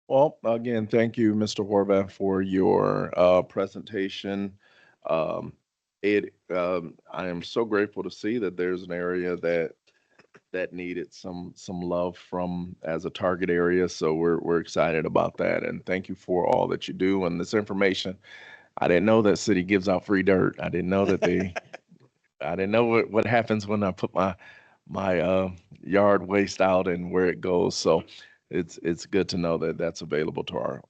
Well, again, thank you, Mr. Horvath, for your presentation. I am so grateful to see that there's an area that needed some love from as a target area. So we're excited about that, and thank you for all that you do and this information. I didn't know that city gives out free dirt. I didn't know that I didn't know what happens when I put my yard waste out and where it goes. So it's good to know that that's available to our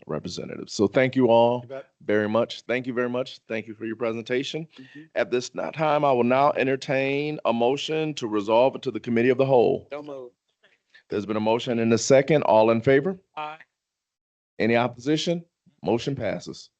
representatives. So thank you all very much. Thank you very much. Thank you for your presentation. At this time, I will now entertain a motion to resolve it to the committee of the whole. Don't move. There's been a motion and a second. All in favor? Aye. Any opposition? Motion passes.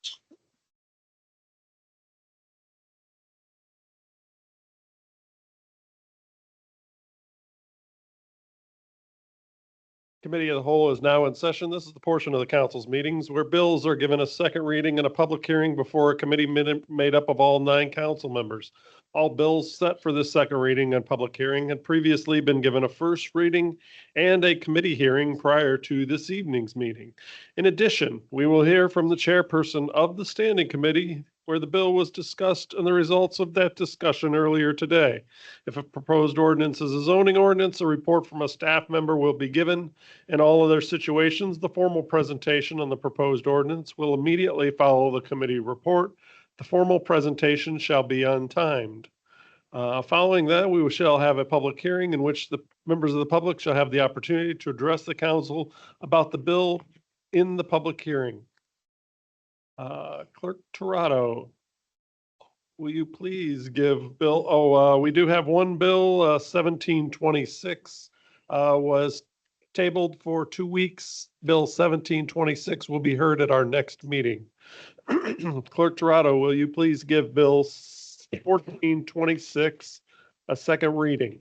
Committee of the Whole is now in session. This is the portion of the council's meetings where bills are given a second reading and a public hearing before a committee made up of all 9 council members. All bills set for this second reading and public hearing had previously been given a first reading and a committee hearing prior to this evening's meeting. In addition, we will hear from the chairperson of the standing committee where the bill was discussed and the results of that discussion earlier today. If a proposed ordinance is a zoning ordinance, a report from a staff member will be given. In all other situations, the formal presentation on the proposed ordinance will immediately follow the committee report. The formal presentation shall be untimed. Following that, we shall have a public hearing in which the members of the public shall have the opportunity to address the council about the bill in the public hearing. Clerk Torado, will you please give Bill, we do have one bill, 1726, was tabled for 2 weeks. Bill 1726 will be heard at our next meeting. Clerk Torado, will you please give Bill 1426 a second reading?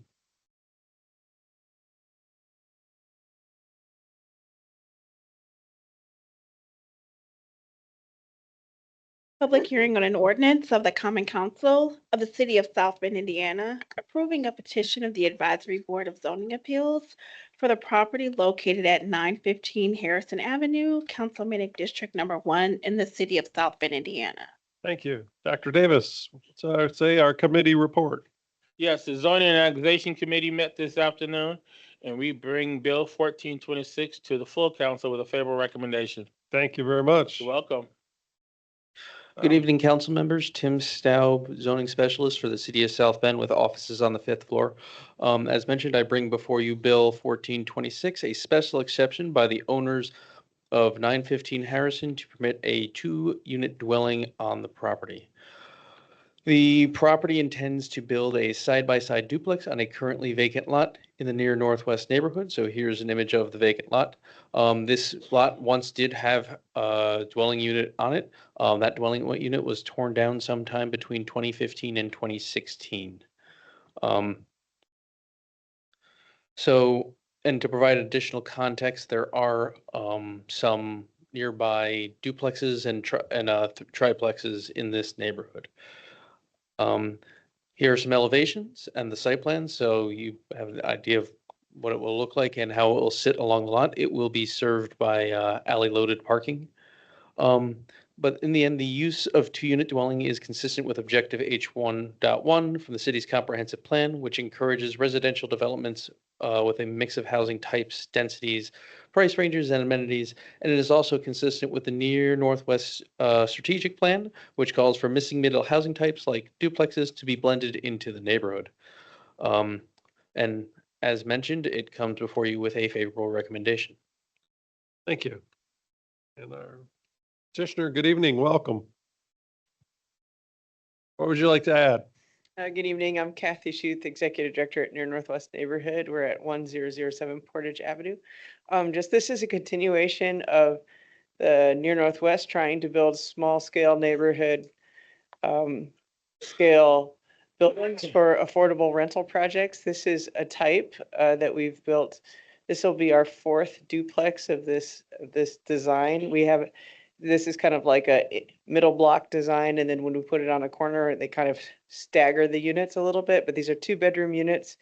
Public hearing on an ordinance of the Common Council of the City of South Bend, Indiana, approving a petition of the Advisory Board of Zoning Appeals for the property located at 915 Harrison Avenue, Councilmanic District Number 1 in the City of South Bend, Indiana. Thank you. Dr. Davis, say our committee report. Yes, the Zoning and Annexation Committee met this afternoon, and we bring Bill 1426 to the full council with a favorable recommendation. Thank you very much. You're welcome. Good evening, council members. Tim Staub, zoning specialist for the city of South Bend with offices on the 5th floor. As mentioned, I bring before you Bill 1426, a special exception by the owners of 915 Harrison to permit a 2-unit dwelling on the property. The property intends to build a side-by-side duplex on a currently vacant lot in the near northwest neighborhood. So here's an image of the vacant lot. This lot once did have a dwelling unit on it. That dwelling unit was torn down sometime between 2015 and 2016. And to provide additional context, there are some nearby duplexes and triplexes in this neighborhood. Here are some elevations and the site plan, so you have an idea of what it will look like and how it will sit along the lot. It will be served by alley-loaded parking. But in the end, the use of 2-unit dwelling is consistent with Objective H1.1 from the city's comprehensive plan, which encourages residential developments with a mix of housing types, densities, price ranges, and amenities. And it is also consistent with the near northwest strategic plan, which calls for missing middle housing types like duplexes to be blended into the neighborhood. And as mentioned, it comes before you with a favorable recommendation. Thank you. And our petitioner, good evening, welcome. What would you like to add? Good evening. I'm Kathy Schuth, Executive Director at Near Northwest Neighborhood. We're at 1007 Portage Avenue. This is a continuation of the Near Northwest trying to build small scale neighborhood scale buildings for affordable rental projects. This is a type that we've built. This will be our fourth duplex of this design. This is kind of like a middle block design, and then when we put it on a corner, they kind of stagger the units a little bit, but these are 2-bedroom units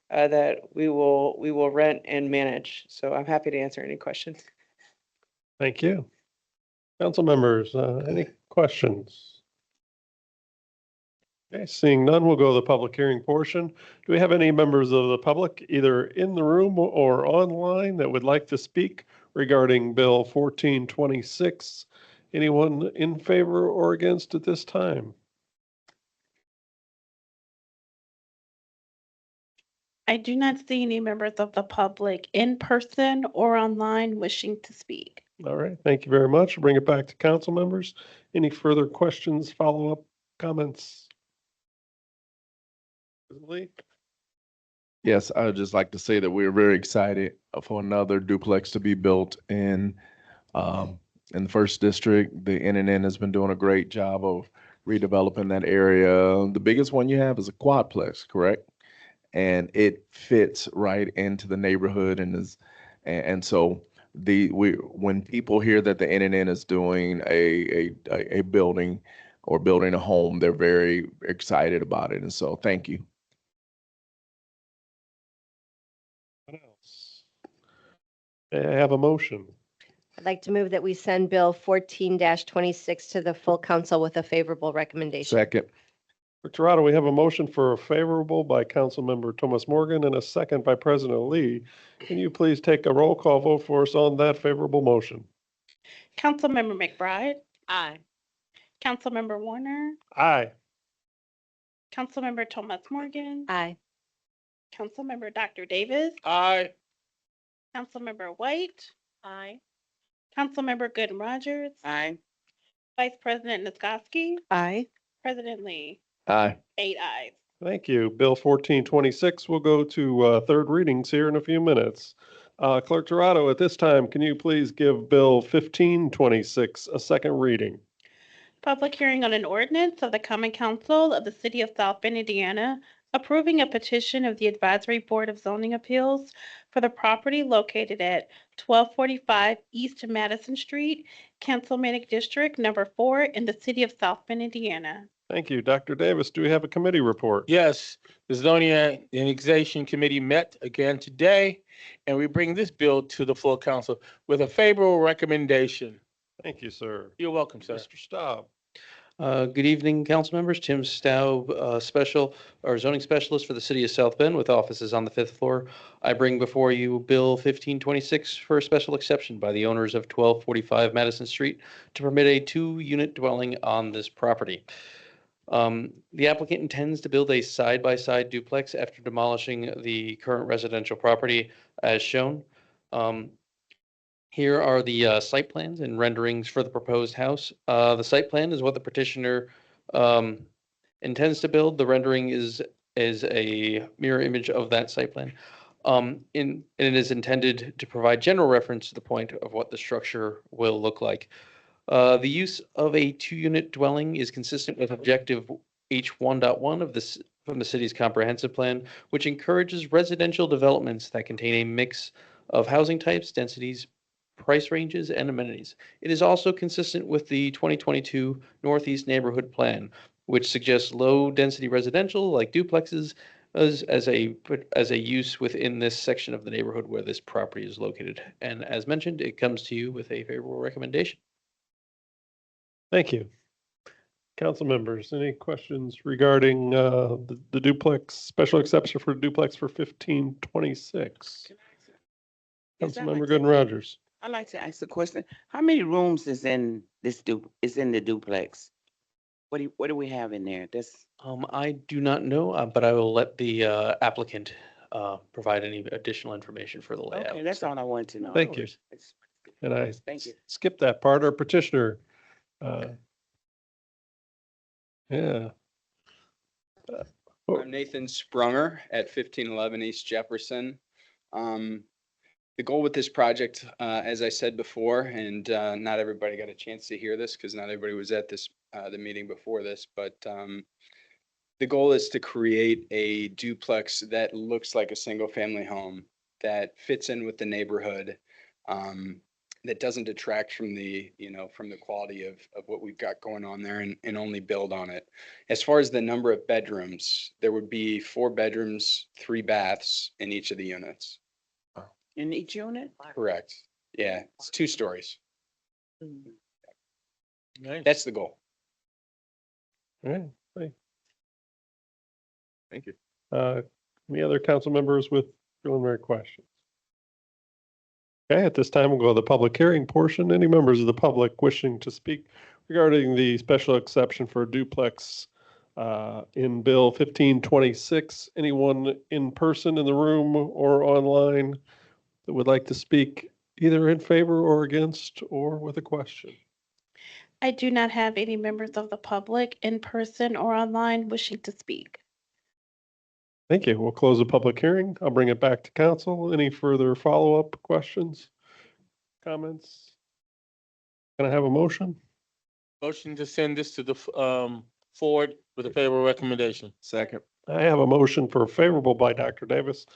that we will rent and manage. So I'm happy to answer any questions. Thank you. Council members, any questions? Okay, seeing none, we'll go to the public hearing portion. Do we have any members of the public, either in the room or online, that would like to speak regarding Bill 1426? Anyone in favor or against at this time? I do not see any members of the public in person or online wishing to speak. All right, thank you very much. Bring it back to council members. Any further questions, follow-up, comments? Lee? Yes, I would just like to say that we're very excited for another duplex to be built in the first district. The NNN has been doing a great job of redeveloping that area. The biggest one you have is a quadplex, correct? And it fits right into the neighborhood and so when people hear that the NNN is doing a building or building a home, they're very excited about it. And so thank you. What else? May I have a motion? I'd like to move that we send Bill 14-26 to the full council with a favorable recommendation. Second. For Toronto, we have a motion for a favorable by Councilmember Thomas Morgan and a second by President Lee. Can you please take a roll call vote for us on that favorable motion? Councilmember McBride, Aye. Councilmember Warner, Aye. Councilmember Thomas Morgan, Aye. Councilmember Dr. Davis, Aye. Councilmember White, Aye. Councilmember Good and Rogers, Aye. Vice President Niskoski, Aye. President Lee. Aye. 8 ayes. Thank you. Bill 1426 will go to third readings here in a few minutes. Clerk Toronto, at this time, can you please give Bill 1526 a second reading? Public hearing on an ordinance of the Common Council of the City of South Bend, Indiana, approving a petition of the Advisory Board of Zoning Appeals for the property located at 1245 East Madison Street, Councilmanic District Number 4 in the City of South Bend, Indiana. Thank you. Dr. Davis, do we have a committee report? Yes, the Zoning and Annexation Committee met again today, and we bring this bill to the full council with a favorable recommendation. Thank you, sir. You're welcome, sir. Mr. Staub. Good evening, council members. Tim Staub, zoning specialist for the city of South Bend with offices on the 5th floor. I bring before you Bill 1526 for a special exception by the owners of 1245 Madison Street to permit a 2-unit dwelling on this property. The applicant intends to build a side-by-side duplex after demolishing the current residential property as shown. Here are the site plans and renderings for the proposed house. The site plan is what the petitioner intends to build. The rendering is a mirror image of that site plan. And it is intended to provide general reference to the point of what the structure will look like. The use of a 2-unit dwelling is consistent with objective H1.1 of this from the city's comprehensive plan, which encourages residential developments that contain a mix of housing types, densities, price ranges, and amenities. It is also consistent with the 2022 Northeast Neighborhood Plan, which suggests low-density residential like duplexes as a use within this section of the neighborhood where this property is located. And as mentioned, it comes to you with a favorable recommendation. Thank you. Council members, any questions regarding the duplex, special exception for duplex for 1526? Councilmember Gooden Rogers. I'd like to ask a question. How many rooms is in this in the duplex? What do we have in there? I do not know, but I will let the applicant provide any additional information for the layout. Okay, that's all I wanted to know. Thank you. And I Thank you. skipped that part. Our petitioner. Yeah. I'm Nathan Sprunger at 1511 East Jefferson. The goal with this project, as I said before, and not everybody got a chance to hear this because not everybody was at this the meeting before this, but the goal is to create a duplex that looks like a single family home that fits in with the neighborhood, that doesn't detract from the, from the quality of what we've got going on there, and only build on it. As far as the number of bedrooms, there would be 4 bedrooms, 3 baths in each of the units. In each unit? Correct. Yeah, it's 2 stories. Nice. That's the goal. All right, thank Thank you. Any other council members with preliminary questions? Okay, at this time, we'll go to the public hearing portion. Any members of the public wishing to speak regarding the special exception for a duplex in Bill 1526? Anyone in person in the room or online that would like to speak either in favor or against or with a question? I do not have any members of the public in person or online wishing to speak. Thank you. We'll close the public hearing. I'll bring it back to council. Any further follow-up questions, comments? Can I have a motion? Motion to send this to the forward with a favorable recommendation. Second. I have a motion for favorable by Dr. Davis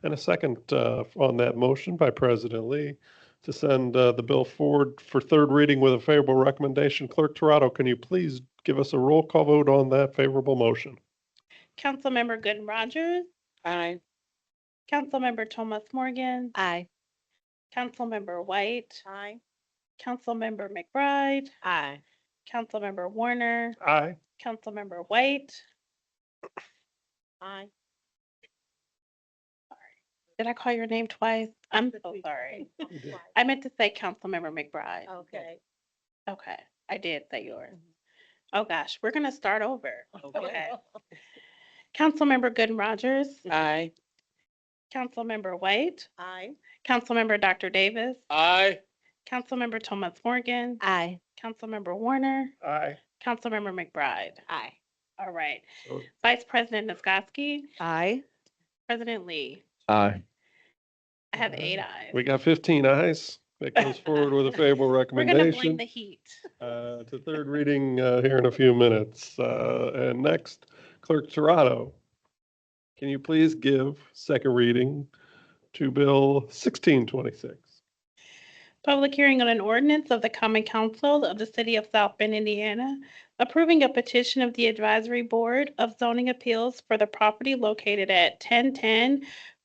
and a second on that motion by President Lee to send the bill forward for third reading with a favorable recommendation. Clerk Toronto, can you please give us a roll call vote on that favorable motion? Councilmember Gooden Rogers, Aye. Councilmember Thomas Morgan, Aye. Councilmember White, Aye. Councilmember McBride, Aye. Councilmember Warner, Aye. Councilmember White. Aye. Did I call your name twice? I'm so sorry. I meant to say Councilmember McBride. Okay. Okay, I did say yours. Oh gosh, we're gonna start over. Okay. Councilmember Gooden Rogers, Aye. Councilmember White, Aye. Councilmember Dr. Davis, Aye. Councilmember Thomas Morgan, Aye. Councilmember Warner, Aye. Councilmember McBride. Aye. All right. So- Vice President Niskoski, Aye. President Lee. Aye. I have 8 ayes. We got 15 ayes. That goes forward with a favorable We're gonna blame recommendation the heat. to third reading here in a few minutes. And next, Clerk Toronto, can you please give second reading to Bill 1626? Public hearing on an ordinance of the Common Council of the City of South Bend, Indiana, approving a petition of the Advisory Board of Zoning Appeals for the property located at 1010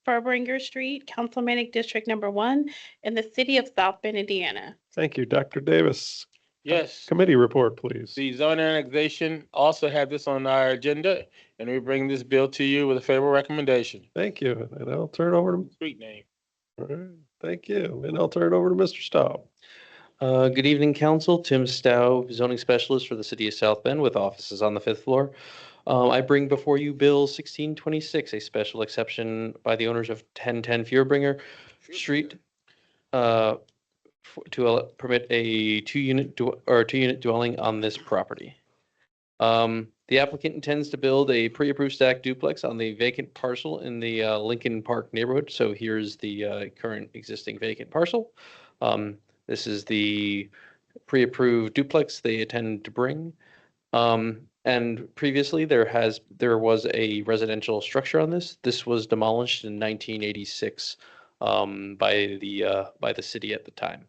Furbringer Street, Councilmanic District Number 1 in the City of South Bend, Indiana. Thank you, Dr. Davis. Yes. Committee report, please. The zone annexation also had this on our agenda, and we bring this bill to you with a favorable recommendation. Thank you. And I'll turn it over to, Street name. all right, thank you. And I'll turn it over to Mr. Staub. Good evening, council. Tim Stowe, zoning specialist for the city of South Bend with offices on the 5th floor. I bring before you Bill 1626, a special exception by the owners of 1010 Furbringer Street to permit a two-unit dwelling on this property. The applicant intends to build a pre-approved stacked duplex on the vacant parcel in the Lincoln Park neighborhood. So here's the current existing vacant parcel. This is the pre-approved duplex they intend to bring. And previously there was a residential structure on this. This was demolished in 1986 by the city at the time.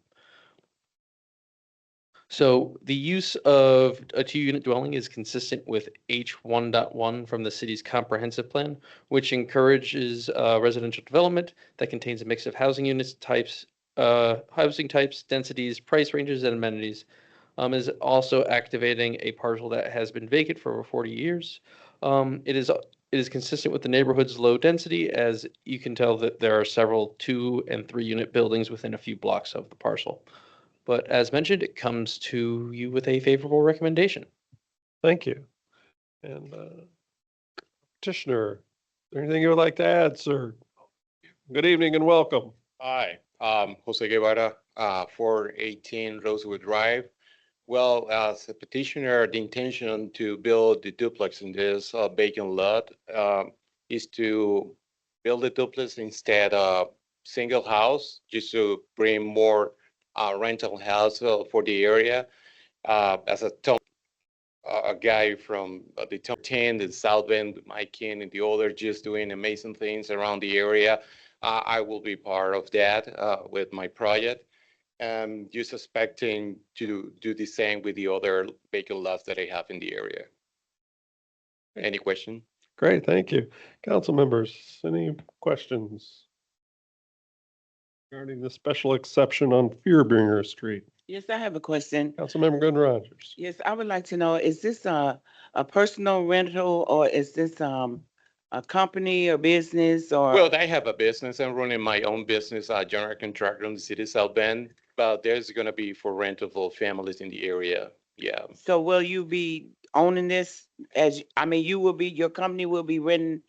So the use of a two-unit dwelling is consistent with H1.1 from the city's comprehensive plan, which encourages residential development that contains a mix of housing units types, densities, price ranges, and amenities. Is also activating a parcel that has been vacant for over 40 years. It is consistent with the neighborhood's low density, as you can tell that there are several 2- and 3-unit buildings within a few blocks of the parcel. But as mentioned, it comes to you with a favorable recommendation. Thank you. And petitioner, is there anything you would like to add, sir? Good evening and welcome. Hi, Jose Guevara, 418 Rosewood Drive. Well, as a petitioner, the intention to build the duplex in this vacant lot is to build a duplex instead of single house, just to bring more rental house for the area. As a guy from the top 10, the South Bend, Mike King, and the other just doing amazing things around the area. I will be part of that with my project. Just expecting to do the same with the other vacant lots that I have in the area. Any question? Great, thank you. Council members, any questions regarding the special exception on Fearbringer Street? Yes, I have a question. Councilmember Gunn Rogers. Yes, I would like to know, is this a personal rental or is this a company or business or? Well, I have a business. I'm running my own business, general contractor in the city of South Bend, but there's going to be for rental for families in the area. Yeah. So will you be owning this you will be, your company will be renting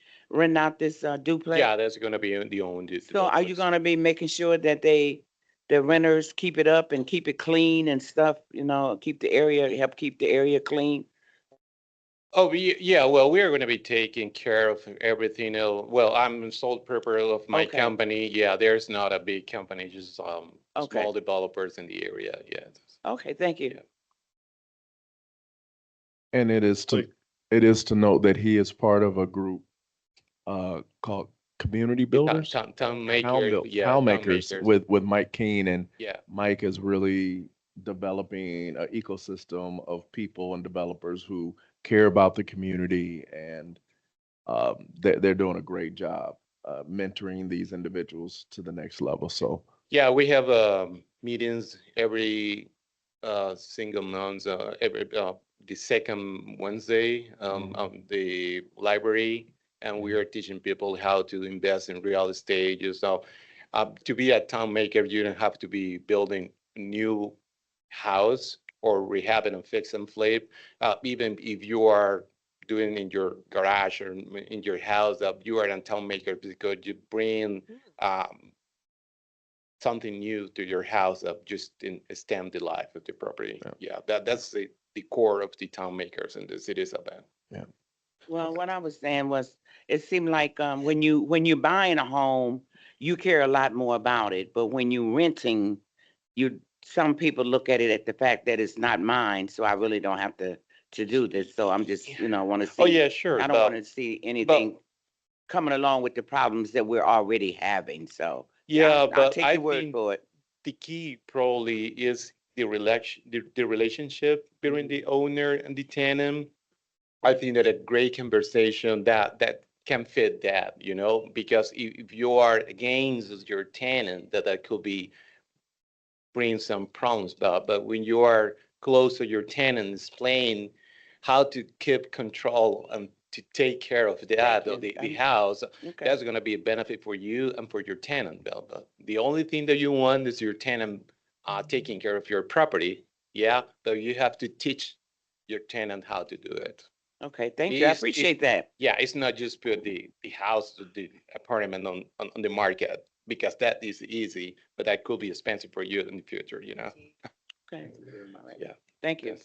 out this duplex? Yeah, that's going to be the owned. So are you gonna be making sure that the renters keep it up and keep it clean and stuff, help keep the area clean? Oh, yeah, well, we are going to be taking care of everything. Well, I'm sole proprietor of my Okay. company. Yeah, there's not a big company, just Okay. small developers in the area. Yeah. Okay, thank you. And it is to note that he is part of a group called Community Builders. Town maker, yeah, Town Makers with Mike Keene, and Yeah. Mike is really developing an ecosystem of people and developers who care about the community, and they're doing a great job mentoring these individuals to the next level. So Yeah, we have meetings every single month, every the second Wednesday on the library, and we are teaching people how to invest in real estate. So to be a town maker, you don't have to be building a new house or rehabbing and fix and flip. Even if you are doing in your garage or in your house, you are a town maker because you bring something new to your house of just extend the life of the property. Yeah, that's the core of the town makers in the cities of Bend. Yeah. Well, what I was saying was, it seemed like when you're buying a home, you care a lot more about it, but when you're renting, some people look at it at the fact that it's not mine, so I really don't have to do this. So I'm just, want to see. Oh, yeah, sure. I don't want to see anything coming along with the problems that we're already having, so. Yeah, I'll but take I your word think for it. the key probably is the relationship between the owner and the tenant. I think that a great conversation that can fit that, because if you are against your tenant, that could be bring some problems. But when you are close to your tenant, explain how to keep control and to take care of that, of the house, Okay. that's going to be a benefit for you and for your tenant, Bill. But the only thing that you want is your tenant taking care of your property. Yeah, but you have to teach your tenant how to do it. Okay, thank you. I appreciate that. Yeah, it's not just put the house, the apartment on the market, because that is easy, but that could be expensive for you in the future, Okay. Yeah. Thank you.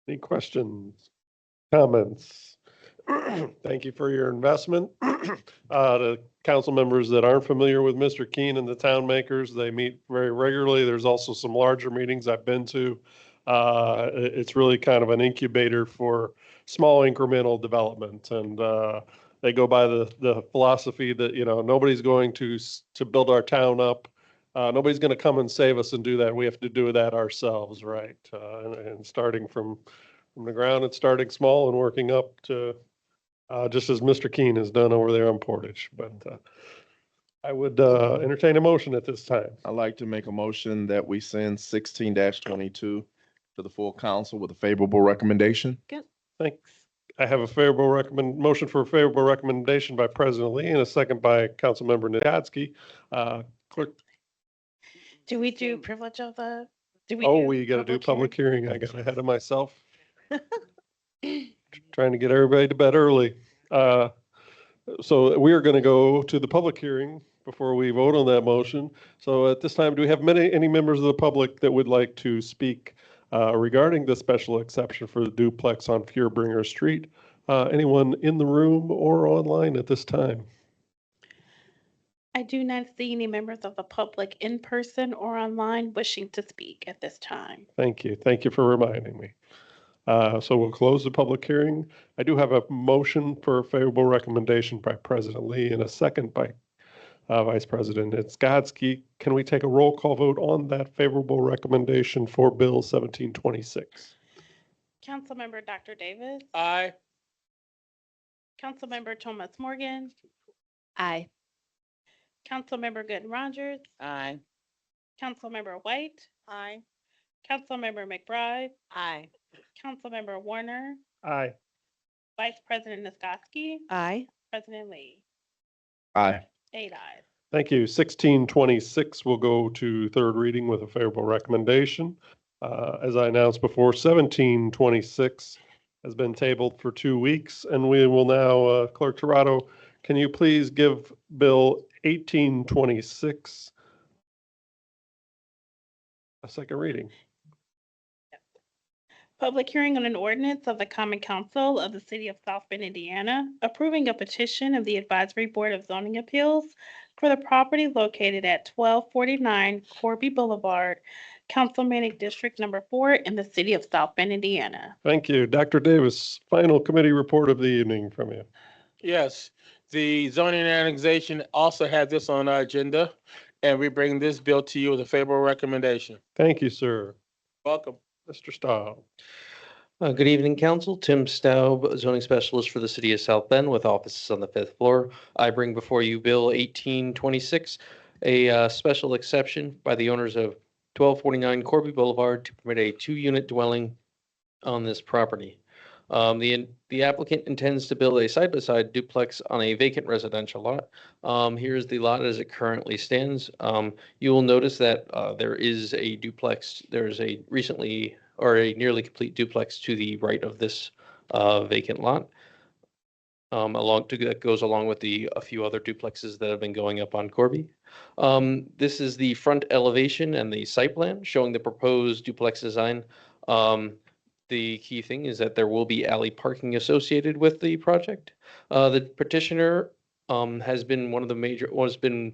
Any questions, comments? Thank you for your investment. To council members that aren't familiar with Mr. Keene and the Town Makers, they meet very regularly. There's also some larger meetings I've been to. It's really kind of an incubator for small incremental development, and they go by the philosophy that nobody's going to build our town up. Nobody's going to come and save us and do that. We have to do that ourselves, right? And starting from the ground and starting small and working up to just as Mr. Keene has done over there on Portage. But I would entertain a motion at this time. I'd like to make a motion that we send 16-22 to the full council with a favorable recommendation. Thanks. I have a motion for a favorable recommendation by President Lee and a second by Councilmember Nagatsky. Clerk. Do we do privilege of the? Do we? Oh, do we got to do public hearing? hearing. I got ahead of myself. Trying to get everybody to bed early. So we are going to go to the public hearing before we vote on that motion. So at this time, do we have any members of the public that would like to speak regarding the special exception for the duplex on Fuhrbringer Street? Anyone in the room or online at this time? I do not see any members of the public in person or online wishing to speak at this time. Thank you. Thank you for reminding me. So we'll close the public hearing. I do have a motion for a favorable recommendation by President Lee and a second by Vice President Zgodski. Can we take a roll call vote on that favorable recommendation for Bill 1726? Councilmember Dr. Davis, Aye. Councilmember Thomas Morgan, Aye. Councilmember Gooden Rogers, Aye. Councilmember White. Aye. Councilmember McBride, Aye. Councilmember Warner, Aye. Vice President Niskoski, Aye. President Lee. Aye. 8 ayes. Thank you. 1626 will go to third reading with a favorable recommendation. As I announced before, 1726 has been tabled for 2 weeks, and we will now, Clerk Torado, can you please give Bill 1826 a second reading? Public hearing on an ordinance of the Common Council of the City of South Bend, Indiana, approving a petition of the Advisory Board of Zoning Appeals for the property located at 1249 Corby Boulevard, Councilmanic District Number 4 in the City of South Bend, Indiana. Thank you. Dr. Davis, final committee report of the evening from you. Yes, the zoning annexation also had this on our agenda, and we bring this bill to you with a favorable recommendation. Thank you, sir. Welcome. Mr. Staub. Good evening, Council. Tim Staub, zoning specialist for the City of South Bend with offices on the 5th floor. I bring before you Bill 1826, a special exception by the owners of 1249 Corby Boulevard to permit a 2-unit dwelling on this property. The applicant intends to build a side-by-side duplex on a vacant residential lot. Here's the lot as it currently stands. You will notice that there is a duplex. There's a recently or a nearly complete duplex to the right of this vacant lot. That goes along with a few other duplexes that have been going up on Corby. This is the front elevation and the site plan showing the proposed duplex design. The key thing is that there will be alley parking associated with the project. The petitioner has been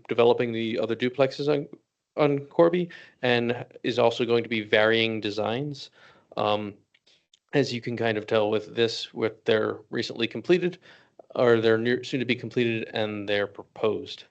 developing the other duplexes on Corby and is also going to be varying designs. As you can kind of tell with their recently completed, or they're soon to be completed and they're proposed.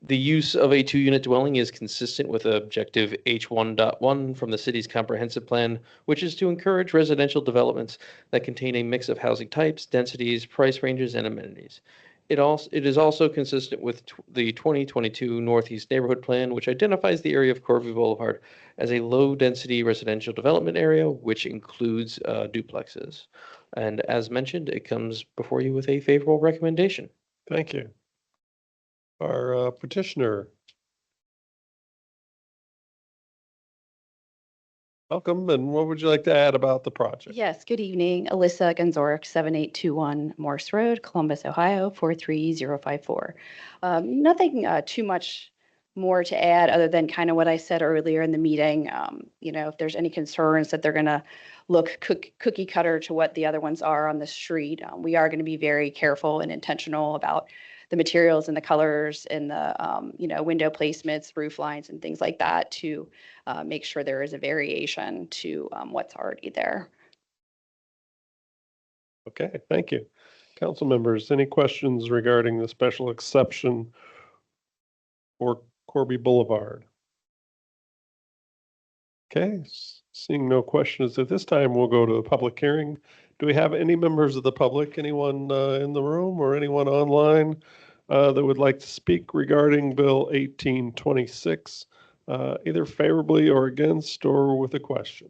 The use of a 2-unit dwelling is consistent with objective H1.1 from the city's comprehensive plan, which is to encourage residential developments that contain a mix of housing types, densities, price ranges, and amenities. It is also consistent with the 2022 Northeast Neighborhood Plan, which identifies the area of Corby Boulevard as a low-density residential development area, which includes duplexes. And as mentioned, it comes before you with a favorable recommendation. Thank you. Our petitioner. Welcome, and what would you like to add about the project? Yes, good evening. Alyssa Gonzorek, 7821 Morse Road, Columbus, Ohio, 43054. Nothing too much more to add other than kind of what I said earlier in the meeting. If there's any concerns that they're going to look cookie cutter to what the other ones are on the street, we are going to be very careful and intentional about the materials and the colors and the window placements, roof lines and things like that to make sure there is a variation to what's already there. Okay, thank you. Council members, any questions regarding the special exception for Corby Boulevard? Okay, seeing no questions at this time, we'll go to the public hearing. Do we have any members of the public, anyone in the room or anyone online that would like to speak regarding Bill 1826, either favorably or against or with a question?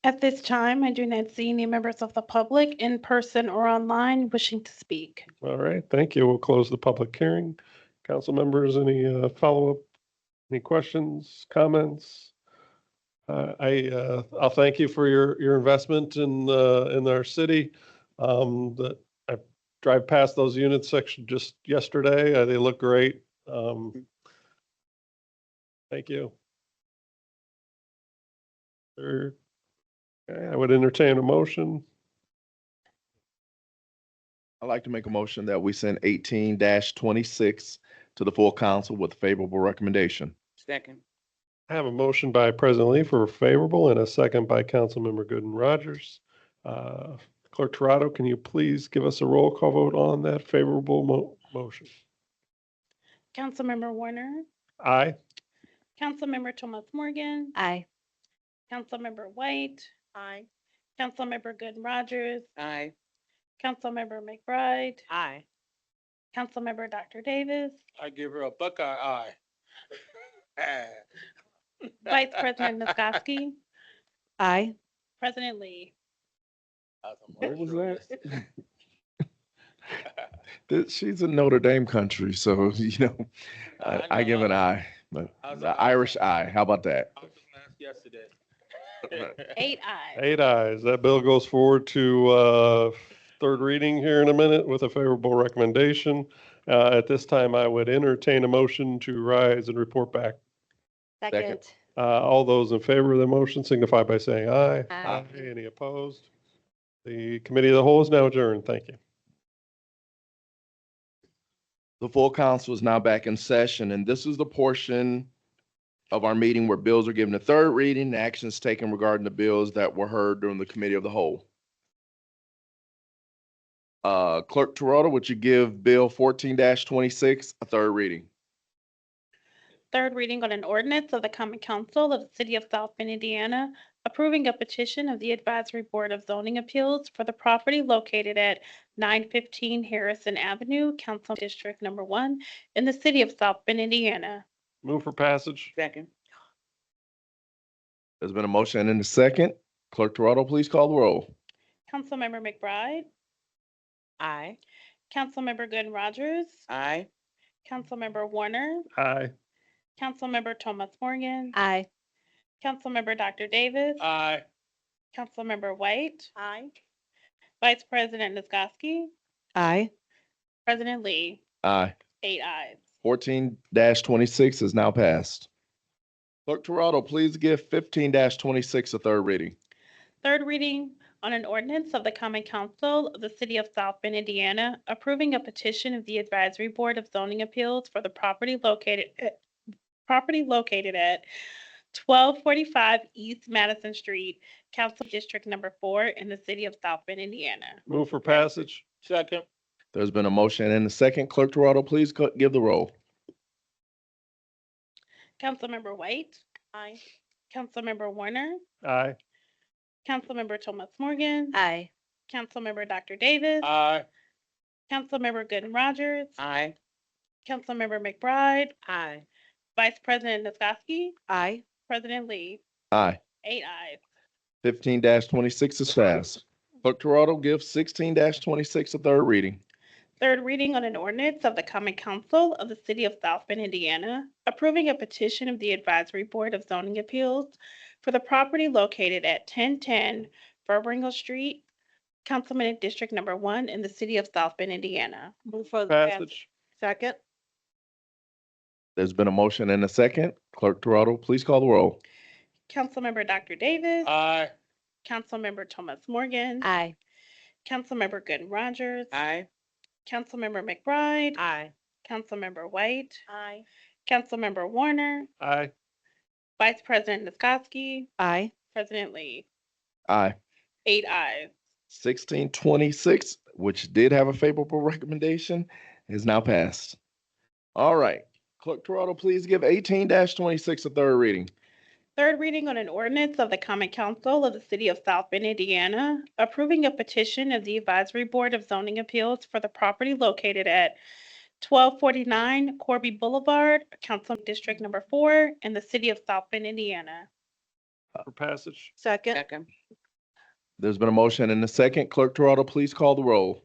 At this time, I do not see any members of the public in person or online wishing to speak. All right, thank you. We'll close the public hearing. Council members, any follow-up, any questions, comments? I'll thank you for your investment in our city. That drive past those units section just yesterday. They look great. Thank you. Okay, I would entertain a motion. I'd like to make a motion that we send 18-26 to the full council with favorable recommendation. Second. I have a motion by President Lee for favorable and a second by Councilmember Gooden Rogers. Clerk Torado, can you please give us a roll call vote on that favorable motion? Councilmember Warner, Aye. Councilmember Thomas Morgan, Aye. Councilmember White, Aye. Councilmember Gooden Rogers, Aye. Councilmember McBride, Aye. Councilmember Dr. Davis, I give her a Buckeye eye. Vice President Niskoski, Aye. President Lee. What was that? She's a Notre Dame country, so, I give an eye, but the Irish eye. How about that? I was last yesterday. 8 ayes. 8 ayes. That bill goes forward to third reading here in a minute with a favorable recommendation. At this time, I would entertain a motion to rise and report back. Second. All those in favor of the motion signify by saying aye. Aye. Any opposed? The committee of the whole is now adjourned. Thank you. The full council is now back in session, and this is the portion of our meeting where bills are given a third reading and actions taken regarding the bills that were heard during the committee of the whole. Clerk Torado, would you give Bill 14-26 a third reading? Third reading on an ordinance of the Common Council of the City of South Bend, Indiana, approving a petition of the Advisory Board of Zoning Appeals for the property located at 915 Harrison Avenue, Council District Number 1 in the City of South Bend, Indiana. Move for passage. Second. There's been a motion and a second. Clerk Torado, please call the roll. Councilmember McBride, Aye. Councilmember Gooden Rogers, Aye. Councilmember Warner, Aye. Councilmember Thomas Morgan, Aye. Councilmember Dr. Davis, Aye. Councilmember White, Aye. Vice President Niskoski, Aye. President Lee. Aye. 8 ayes. 14-26 is now passed. Clerk Torado, please give 15-26 a third reading. Third reading on an ordinance of the Common Council of the City of South Bend, Indiana, approving a petition of the Advisory Board of Zoning Appeals for the property located at 1245 East Madison Street, Council District Number 4 in the City of South Bend, Indiana. Move for passage. Second. There's been a motion and a second. Clerk Torado, please give the roll. Councilmember White, Aye. Councilmember Warner, Aye. Councilmember Thomas Morgan, Aye. Councilmember Dr. Davis, Aye. Councilmember Gooden Rogers, Aye. Councilmember McBride, Aye. Vice President Niskoski, Aye. President Lee. Aye. 8 ayes. 15-26 is passed. Clerk Torado, give 16-26 a third reading. Third reading on an ordinance of the Common Council of the City of South Bend, Indiana, approving a petition of the Advisory Board of Zoning Appeals for the property located at 1010 Furbringer Street, Councilman District Number 1 in the City of South Bend, Indiana. Move for the Passage. Second. There's been a motion and a second. Clerk Torado, please call the roll. Councilmember Dr. Davis, Aye. Councilmember Thomas Morgan, Aye. Councilmember Gooden Rogers, Aye. Councilmember McBride, Aye. Councilmember White, Aye. Councilmember Warner, Aye. Vice President Niskoski, Aye. President Lee. Aye. 8 ayes. 16-26, which did have a favorable recommendation, is now passed. All right. Clerk Torado, please give 18-26 a third reading. Third reading on an ordinance of the Common Council of the City of South Bend, Indiana, approving a petition of the Advisory Board of Zoning Appeals for the property located at 1249 Corby Boulevard, Council District Number 4 in the City of South Bend, Indiana. For passage. Second. Second. There's been a motion and a second. Clerk Torado, please call the roll.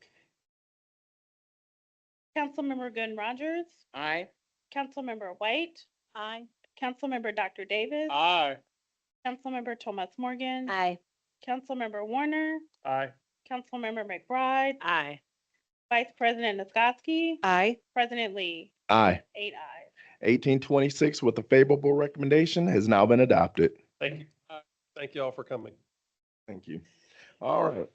Councilmember Gooden Rogers, Aye. Councilmember White, Aye. Councilmember Dr. Davis, Aye. Councilmember Thomas Morgan, Aye. Councilmember Warner, Aye. Councilmember McBride, Aye. Vice President Nisgowsky. Aye. President Lee. Aye. 8 ayes. 1826 with a favorable recommendation has now been adopted. Thank you. Thank you all for coming. Thank you. All right.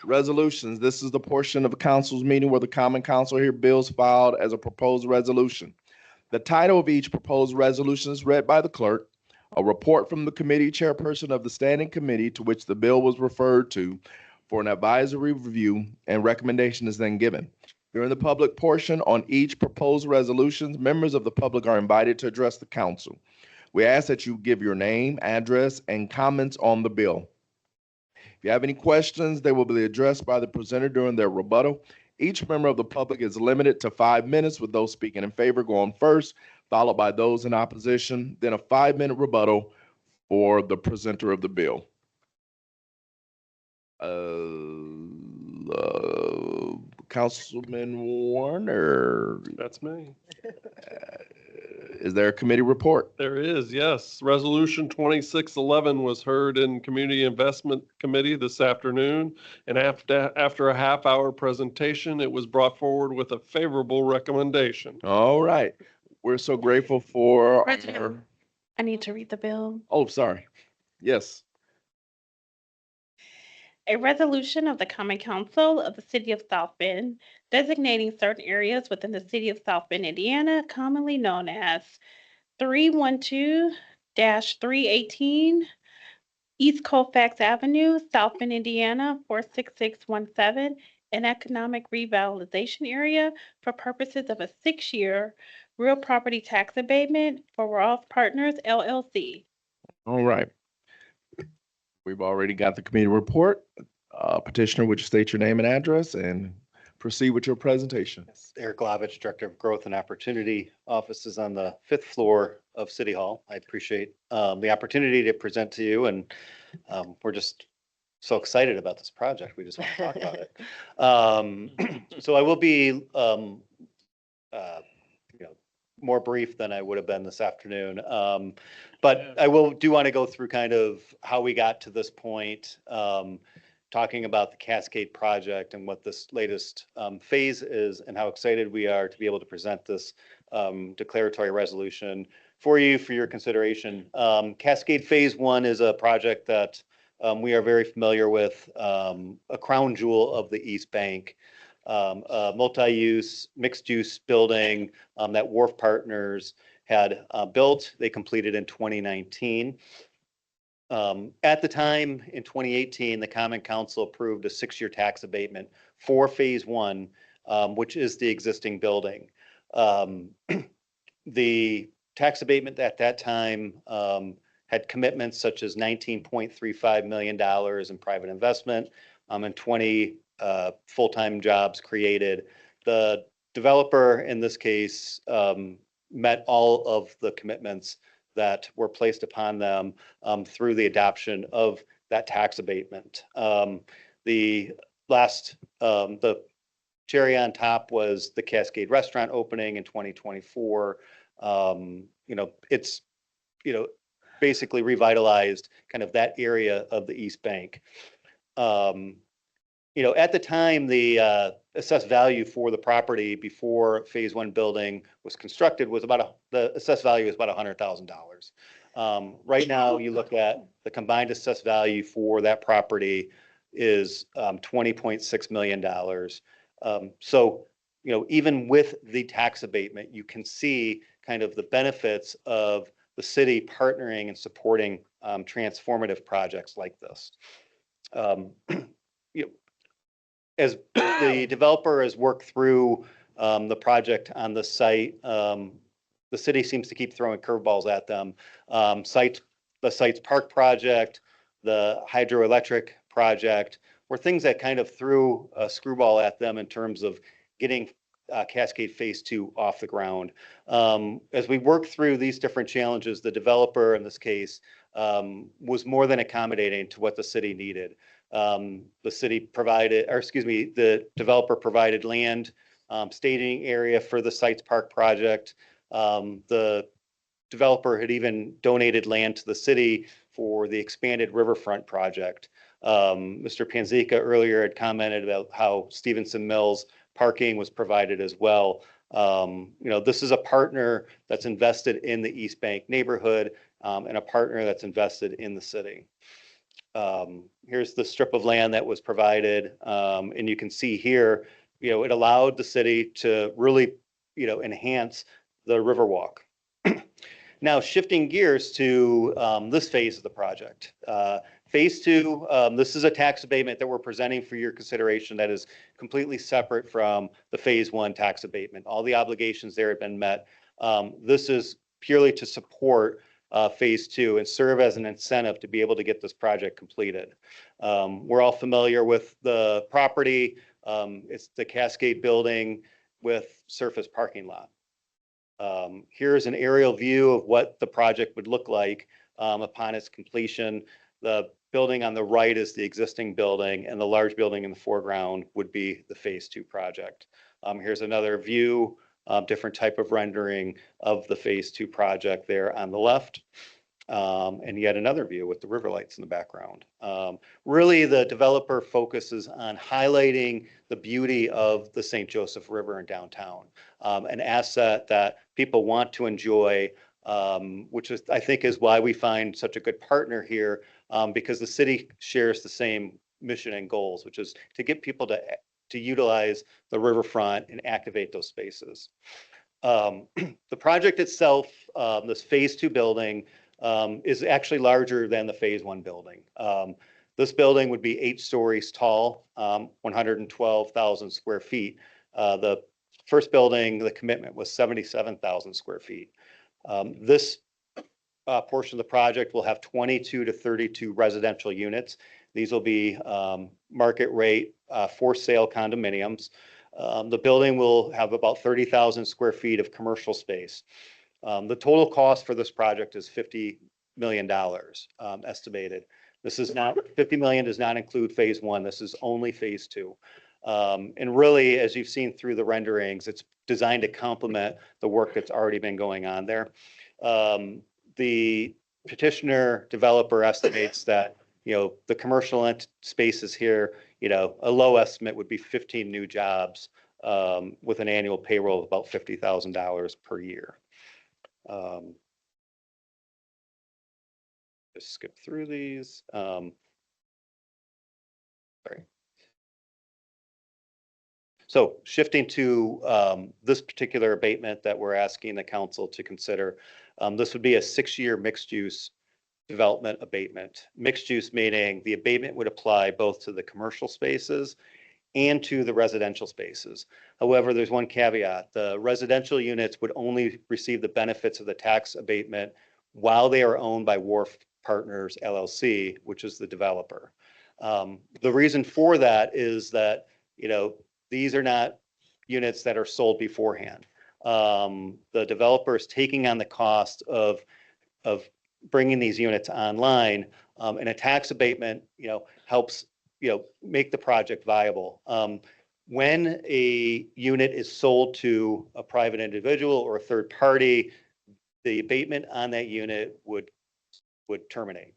Resolutions. This is the portion of the council's meeting where the common council hear bills filed as a proposed resolution. The title of each proposed resolution is read by the clerk. A report from the committee chairperson of the standing committee to which the bill was referred to for an advisory review and recommendation is then given. During the public portion on each proposed resolutions, members of the public are invited to address the council. We ask that you give your name, address, and comments on the bill. If you have any questions, they will be addressed by the presenter during their rebuttal. Each member of the public is limited to 5 minutes, with those speaking in favor going first, followed by those in opposition, then a 5-minute rebuttal for the presenter of the bill. Councilman Warner, That's me. is there a committee report? There is, yes. Resolution 2611 was heard in Community Investment Committee this afternoon. And after a half-hour presentation, it was brought forward with a favorable recommendation. All right. We're so grateful for President. our, I need to read the bill. oh, sorry. Yes. A resolution of the Common Council of the City of South Bend designating certain areas within the City of South Bend, Indiana, commonly known as 312-318 East Colfax Avenue, South Bend, Indiana, 46617, an economic revitalization area for purposes of a 6-year real property tax abatement for Roth Partners, LLC. All right. We've already got the committee report. Petitioner, would you state your name and address and proceed with your presentation? Eric Glavich, Director of Growth and Opportunity. Office is on the 5th floor of City Hall. I appreciate the opportunity to present to you, and we're just so excited about this project. We just want to talk about it. So I will be more brief than I would have been this afternoon. But I do want to go through kind of how we got to this point, talking about the Cascade project and what this latest phase is and how excited we are to be able to present this declaratory resolution for you for your consideration. Cascade Phase 1 is a project that we are very familiar with, a crown jewel of the East Bank. A multi-use, mixed-use building that Wharf Partners had built. They completed in 2019. At the time, in 2018, the Common Council approved a 6-year tax abatement for Phase 1, which is the existing building. The tax abatement at that time had commitments such as $19.35 million in private investment and 20 full-time jobs created. The developer in this case met all of the commitments that were placed upon them through the adoption of that tax abatement. The cherry on top was the Cascade Restaurant opening in 2024. It's basically revitalized kind of that area of the East Bank. At the time, the assessed value for the property before Phase 1 building was constructed was the assessed value is about $100,000. Right now, you look at the combined assessed value for that property is $20.6 million. So, even with the tax abatement, you can see kind of the benefits of the city partnering and supporting transformative projects like this. As the developer has worked through the project on the site, the city seems to keep throwing curveballs at them. The Sites Park project, the hydroelectric project, were things that kind of threw a screwball at them in terms of getting Cascade Phase 2 off the ground. As we work through these different challenges, the developer in this case was more than accommodating to what the city needed. The developer provided land, staging area for the Sites Park project. The developer had even donated land to the city for the expanded riverfront project. Mr. Panzica earlier had commented about how Stevenson Mills parking was provided as well. This is a partner that's invested in the East Bank neighborhood, and a partner that's invested in the city. Here's the strip of land that was provided, and you can see here, it allowed the city to really, enhance the Riverwalk. Now, shifting gears to this phase of the project. Phase 2, this is a tax abatement that we're presenting for your consideration that is completely separate from the Phase 1 tax abatement. All the obligations there have been met. This is purely to support Phase 2 and serve as an incentive to be able to get this project completed. We're all familiar with the property. It's the Cascade building with surface parking lot. Here's an aerial view of what the project would look like upon its completion. The building on the right is the existing building, and the large building in the foreground would be the Phase 2 project. Here's another view, different type of rendering of the Phase 2 project there on the left. And yet another view with the river lights in the background. Really, the developer focuses on highlighting the beauty of the St. Joseph River in downtown, an asset that people want to enjoy, which is, I think, is why we find such a good partner here, because the city shares the same mission and goals, which is to get people to utilize the riverfront and activate those spaces. The project itself, this Phase 2 building, is actually larger than the Phase 1 building. This building would be 8 stories tall, 112,000 square feet. The first building, the commitment was 77,000 square feet. This portion of the project will have 22 to 32 residential units. These will be market rate for sale condominiums. The building will have about 30,000 square feet of commercial space. The total cost for this project is $50 million estimated. This is not, $50 million does not include Phase 1. This is only Phase 2. And really, as you've seen through the renderings, it's designed to complement the work that's already been going on there. The petitioner developer estimates that, the commercial spaces here, a low estimate would be 15 new jobs with an annual payroll of about $50,000 per year. Just skip through these. Sorry. So shifting to this particular abatement that we're asking the council to consider, this would be a 6-year mixed use development abatement. Mixed use meaning the abatement would apply both to the commercial spaces and to the residential spaces. However, there's one caveat. The residential units would only receive the benefits of the tax abatement while they are owned by Wharf Partners LLC, which is the developer. The reason for that is that, these are not units that are sold beforehand. The developer is taking on the cost of bringing these units online, and a tax abatement, helps, make the project viable. When a unit is sold to a private individual or a third party, the abatement on that unit would terminate.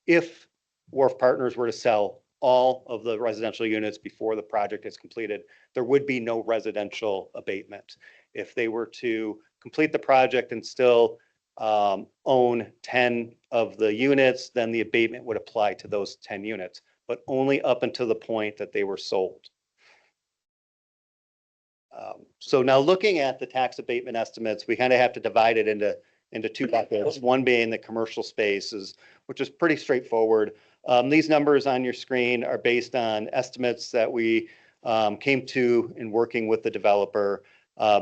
If Wharf Partners were to sell all of the residential units before the project is completed, there would be no residential abatement. If they were to complete the project and still own 10 of the units, then the abatement would apply to those 10 units, but only up until the point that they were sold. So now looking at the tax abatement estimates, we kind of have to divide it into 2 buckets, one being the commercial spaces, which is pretty straightforward. These numbers on your screen are based on estimates that we came to in working with the developer.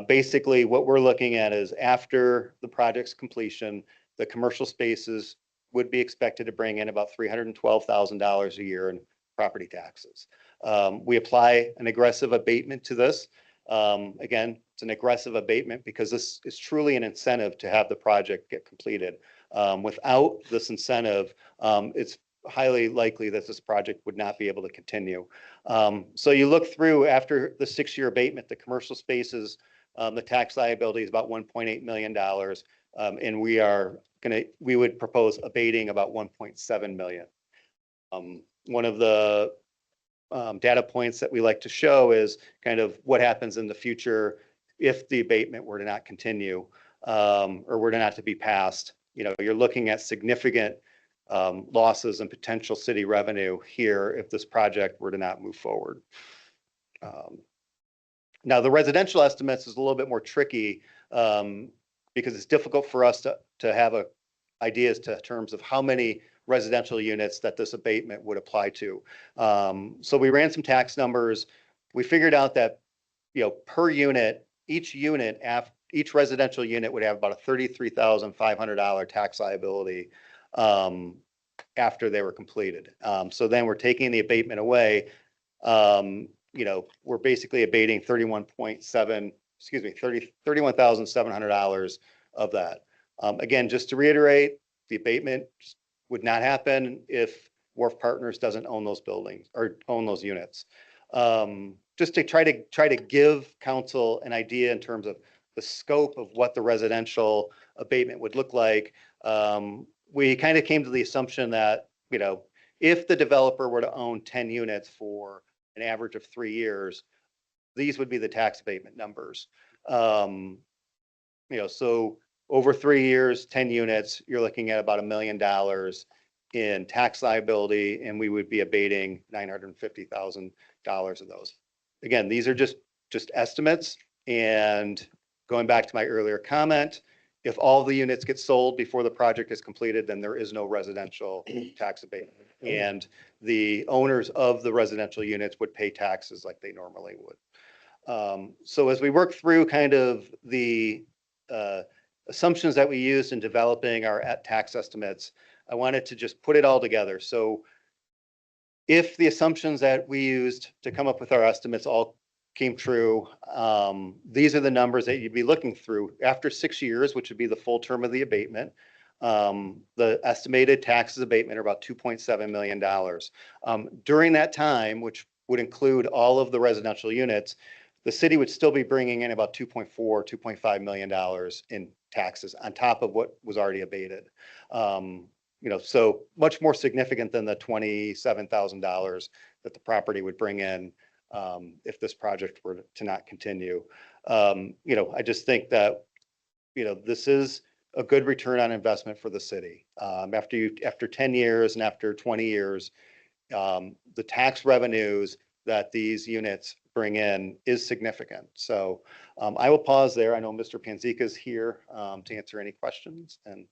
Basically, what we're looking at is after the project's completion, the commercial spaces would be expected to bring in about $312,000 a year in property taxes. We apply an aggressive abatement to this. Again, it's an aggressive abatement because this is truly an incentive to have the project get completed. Without this incentive, it's highly likely that this project would not be able to continue. So you look through after the 6-year abatement, the commercial spaces, the tax liability is about $1.8 million. And we would propose abating about $1.7 million. One of the data points that we like to show is kind of what happens in the future if the abatement were to not continue or were to not to be passed. You know, you're looking at significant losses and potential city revenue here if this project were to not move forward. Now, the residential estimates is a little bit more tricky because it's difficult for us to have ideas to terms of how many residential units that this abatement would apply to. So we ran some tax numbers. We figured out that, you know, per unit, each residential unit would have about a $33,500 tax liability after they were completed. So then we're taking the abatement away. You know, we're basically abating $31,700 of that. Again, just to reiterate, the abatement would not happen if Wharf Partners doesn't own those buildings or own those units. Just to try to give council an idea in terms of the scope of what the residential abatement would look like, we kind of came to the assumption that, you know, if the developer were to own 10 units for an average of 3 years, these would be the tax abatement numbers. You know, so over 3 years, 10 units, you're looking at about $1 million in tax liability, and we would be abating $950,000 of those. Again, these are just estimates. And going back to my earlier comment, if all the units get sold before the project is completed, then there is no residential tax abatement. And the owners of the residential units would pay taxes like they normally would. So as we work through kind of the assumptions that we used in developing our tax estimates, I wanted to just put it all together. So if the assumptions that we used to come up with our estimates all came true, these are the numbers that you'd be looking through after 6 years, which would be the full term of the abatement. The estimated taxes abatement are about $2.7 million. During that time, which would include all of the residential units, the city would still be bringing in about $2.5 million in taxes on top of what was already abated. You know, so much more significant than the $27,000 that the property would bring in if this project were to not continue. You know, I just think that, you know, this is a good return on investment for the city. After 10 years and after 20 years, the tax revenues that these units bring in is significant. So I will pause there. I know Mr. Panzica is here to answer any questions, and I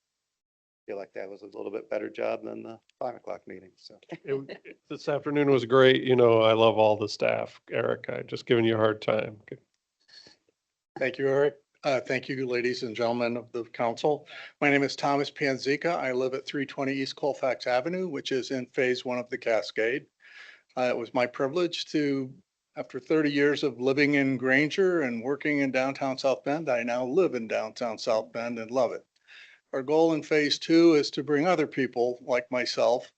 feel like that was a little bit better job than the 5 o'clock meeting. So This afternoon was great. You know, I love all the staff. Eric, I just giving you a hard time. Thank you, Eric. Thank you, ladies and gentlemen of the council. My name is Thomas Panzica. I live at 320 East Colfax Avenue, which is in phase 1 of the Cascade. It was my privilege to, after 30 years of living in Granger and working in downtown South Bend, I now live in downtown South Bend and love it. Our goal in phase 2 is to bring other people like myself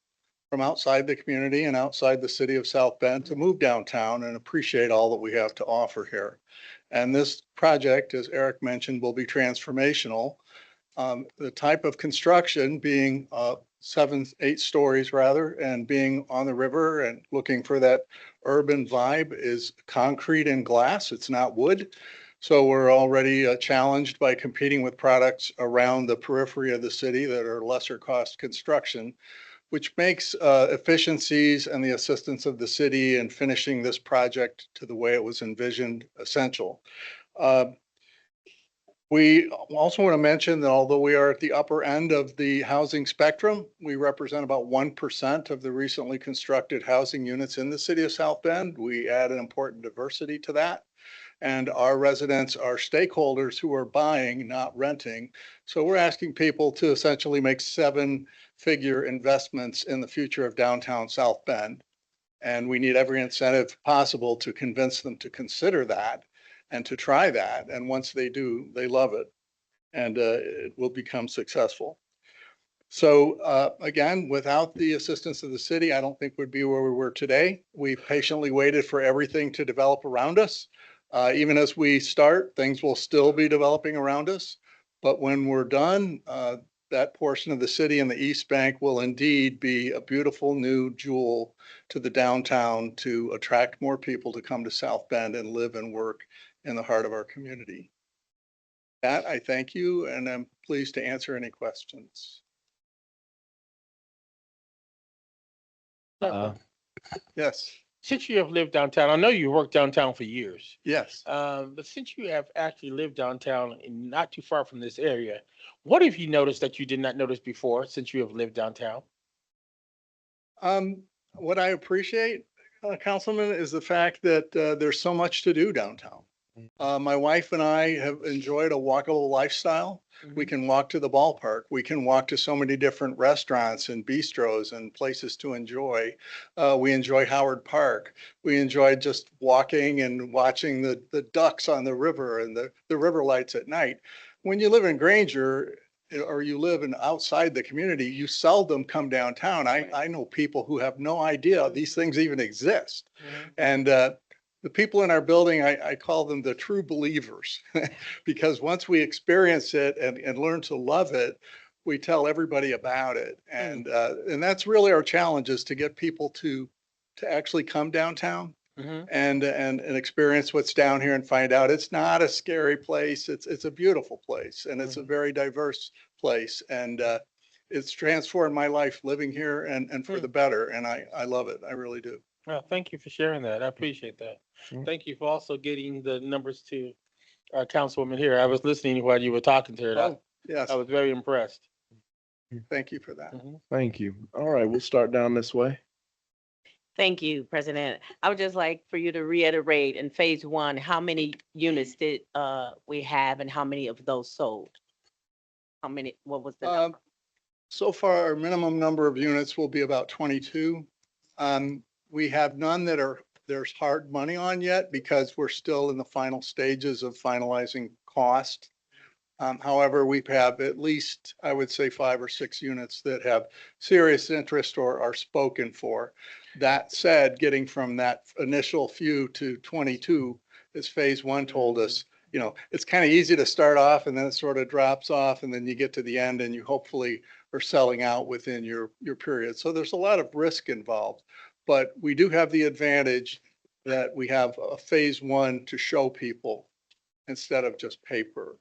from outside the community and outside the city of South Bend to move downtown and appreciate all that we have to offer here. And this project, as Eric mentioned, will be transformational. The type of construction being 8 stories rather, and being on the river and looking for that urban vibe is concrete and glass. It's not wood. So we're already challenged by competing with products around the periphery of the city that are lesser cost construction, which makes efficiencies and the assistance of the city in finishing this project to the way it was envisioned essential. We also want to mention that although we are at the upper end of the housing spectrum, we represent about 1% of the recently constructed housing units in the city of South Bend. We add an important diversity to that. And our residents are stakeholders who are buying, not renting. So we're asking people to essentially make 7-figure investments in the future of downtown South Bend. And we need every incentive possible to convince them to consider that and to try that. And once they do, they love it, and it will become successful. So again, without the assistance of the city, I don't think we'd be where we were today. We patiently waited for everything to develop around us. Even as we start, things will still be developing around us. But when we're done, that portion of the city and the East Bank will indeed be a beautiful new jewel to the downtown to attract more people to come to South Bend and live and work in the heart of our community. That, I thank you, and I'm pleased to answer any questions. Yes, Since you have lived downtown, I know you worked downtown for years. yes. But since you have actually lived downtown and not too far from this area, what have you noticed that you did not notice before since you have lived downtown? What I appreciate, Councilman, is the fact that there's so much to do downtown. My wife and I have enjoyed a walkable lifestyle. We can walk to the ballpark. We can walk to so many different restaurants and bistros and places to enjoy. We enjoy Howard Park. We enjoy just walking and watching the ducks on the river and the river lights at night. When you live in Granger, or you live in outside the community, you seldom come downtown. I know people who have no idea these things even exist. And the people in our building, I call them the true believers, because once we experience it and learn to love it, we tell everybody about it. And that's really our challenge, is to get people to actually come downtown and experience what's down here and find out it's not a scary place. It's a beautiful place, and it's a very diverse place. And it's transformed my life living here and for the better. And I love it. I really do. Well, thank you for sharing that. I appreciate that. Thank you for also getting the numbers to our councilwoman here. I was listening while you were talking to her. Oh, yes. I was very impressed. Thank you for that. Thank you. All right, we'll start down this way. Thank you, President. I would just like for you to reiterate in phase one, how many units did we have and how many of those sold? How many, what was the number? So far, our minimum number of units will be about 22. We have none that there's hard money on yet, because we're still in the final stages of finalizing cost. However, we have at least, I would say, 5 or 6 units that have serious interest or are spoken for. That said, getting from that initial few to 22, as phase one told us, you know, it's kind of easy to start off and then it sort of drops off, and then you get to the end and you hopefully are selling out within your period. So there's a lot of risk involved, but we do have the advantage that we have a phase one to show people instead of just paper.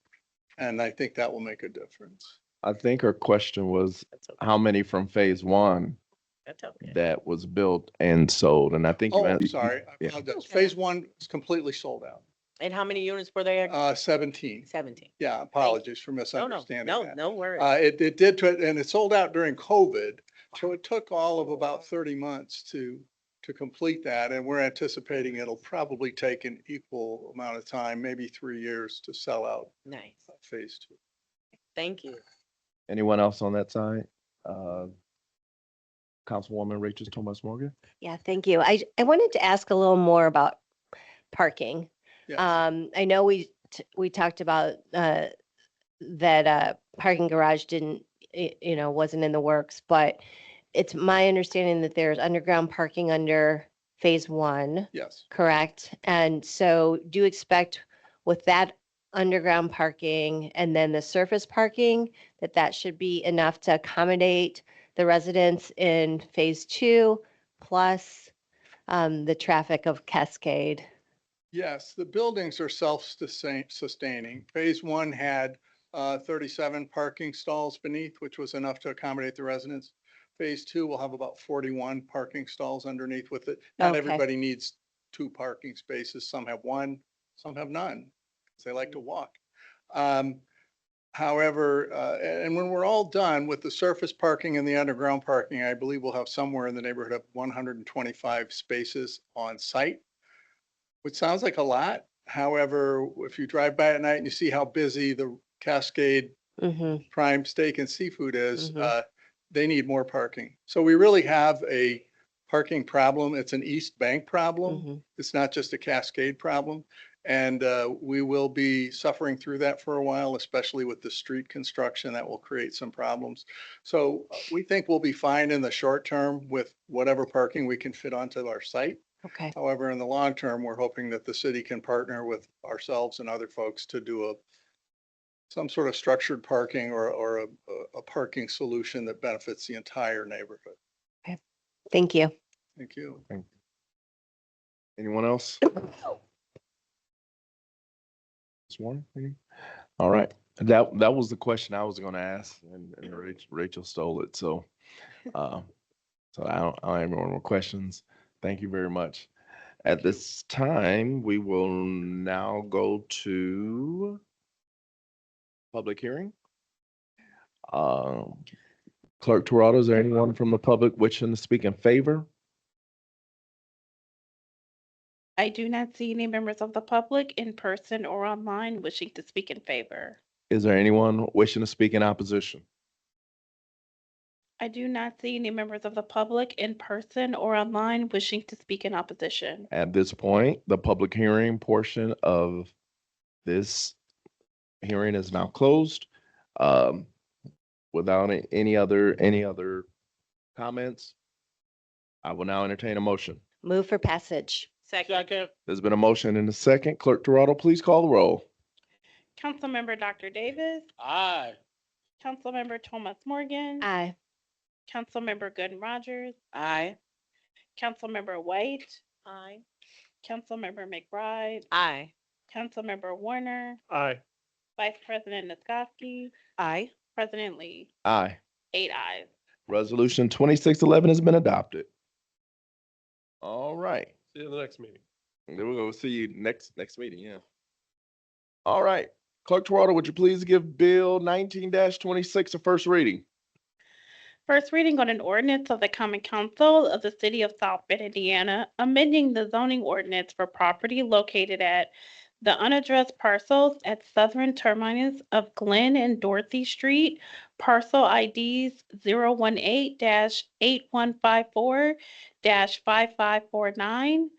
And I think that will make a difference. I think her question was how many from phase one That's okay. that was built and sold. And I think. Oh, sorry. I apologize. Phase one is completely sold out. And how many units were there? 17. 17. Yeah, apologies for No, misunderstanding no, that. no worries. It did, and it sold out during COVID. So it took all of about 30 months to complete that. And we're anticipating it'll probably take an equal amount of time, maybe 3 years, to sell out Nice. phase two. Thank you. Anyone else on that side? Councilwoman Rachel Thomas Morgan? Yeah, thank you. I wanted to ask a little more about parking. Yes. I know we talked about that parking garage didn't, wasn't in the works, but it's my understanding that there's underground parking under phase one, Yes. correct? And so do you expect with that underground parking and then the surface parking, that should be enough to accommodate the residents in phase two, plus the traffic of Cascade? Yes, the buildings are self-sustaining. Phase one had 37 parking stalls beneath, which was enough to accommodate the residents. Phase two will have about 41 parking stalls underneath with it. Not Okay. everybody needs 2 parking spaces. Some have 1, some have none, because they like to walk. However, and when we're all done with the surface parking and the underground parking, I believe we'll have somewhere in the neighborhood of 125 spaces on site, which sounds like a lot. However, if you drive by at night and you see how busy the Cascade Prime Steak and Seafood is, they need more parking. So we really have a parking problem. It's an East Bank problem. It's not just a Cascade problem. And we will be suffering through that for a while, especially with the street construction that will create some problems. So we think we'll be fine in the short term with whatever parking we can fit onto our site. Okay. However, in the long term, we're hoping that the city can partner with ourselves and other folks to do some sort of structured parking or a parking solution that benefits the entire neighborhood. Thank you. Thank you. Anyone else? This morning? All right. That was the question I was gonna ask and Rachel stole it. So, I don't have any more questions. Thank you very much. At this time, we will now go to public hearing. Clerk Toronto, is there anyone from the public wishing to speak in favor? I do not see any members of the public in person or online wishing to speak in favor. Is there anyone wishing to speak in opposition? I do not see any members of the public in person or online wishing to speak in opposition. At this point, the public hearing portion of this hearing is now closed. Without any other comments, I will now entertain a motion. Move for passage. Second. There's been a motion and a second. Clerk Toronto, please call the roll. Councilmember Dr. Davis, Aye. Councilmember Thomas Morgan, Aye. Councilmember Gooden Rogers, Aye. Councilmember White. Aye. Councilmember McBride, Aye. Councilmember Warner, Aye. Vice President Niskoski, Aye. President Lee. Aye. 8 ayes. Resolution 2611 has been adopted. All right. See you in the next meeting. Then we'll go see you next meeting, yeah. All right. Clerk Toronto, would you please give Bill 19-26 a first reading? First reading on an ordinance of the Common Council of the City of South Bend, Indiana, amending the zoning ordinance for property located at the unaddressed parcels at southern terminus of Glen and Dorothy Street, parcel IDs 018-8154-5549,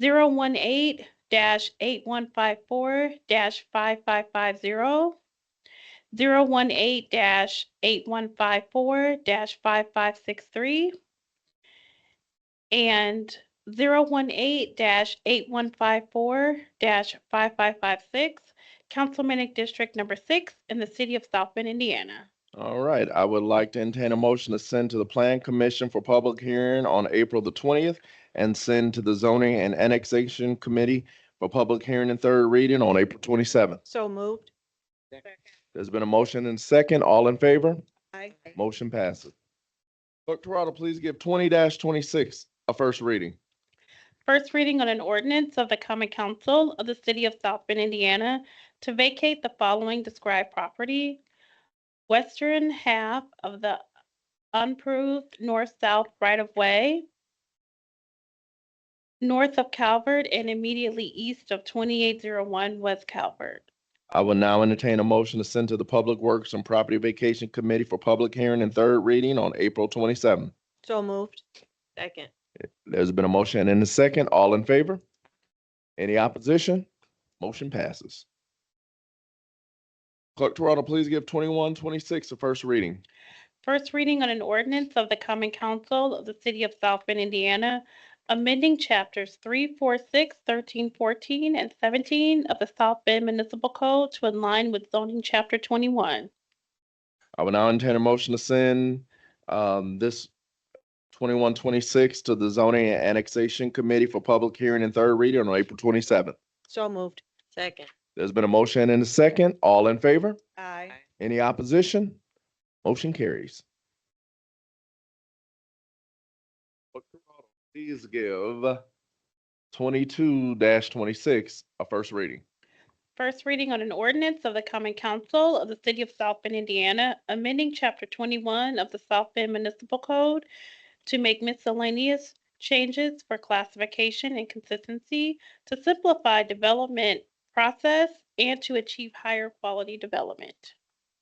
018-8154-5550, 018-8154-5563, and 018-8154-5556, Councilmanic District Number 6 in the city of South Bend, Indiana. All right. I would like to entertain a motion to send to the Plan Commission for public hearing on April the 20th and send to the Zoning and Annexation Committee for public hearing and third reading on April 27th. So moved. There's been a motion and second. All in favor? Aye. Motion passes. Clerk Toronto, please give 20-26 a first reading. First reading on an ordinance of the Common Council of the City of South Bend, Indiana, to vacate the following described property: western half of the unimproved north-south right-of-way, north of Calvert and immediately east of 2801 West Calvert. I will now entertain a motion to send to the Public Works and Property Vacation Committee for public hearing and third reading on April 27th. So moved. Second. There's been a motion and a second. All in favor? Any opposition? Motion passes. Clerk Toronto, please give 21-26 a first reading. First reading on an ordinance of the Common Council of the City of South Bend, Indiana, amending chapters 3, 4, 6, 13, 14, and 17 of the South Bend Municipal Code to align with zoning chapter 21. I will now entertain a motion to send this 21-26 to the Zoning and Annexation Committee for public hearing and third reading on April 27th. So moved. Second. There's been a motion and a second. All in favor? Aye. Any opposition? Motion carries. Please give 22-26 a first reading. First reading on an ordinance of the Common Council of the City of South Bend, Indiana, amending chapter 21 of the South Bend Municipal Code to make miscellaneous changes for classification and consistency, to simplify development process, and to achieve higher quality development.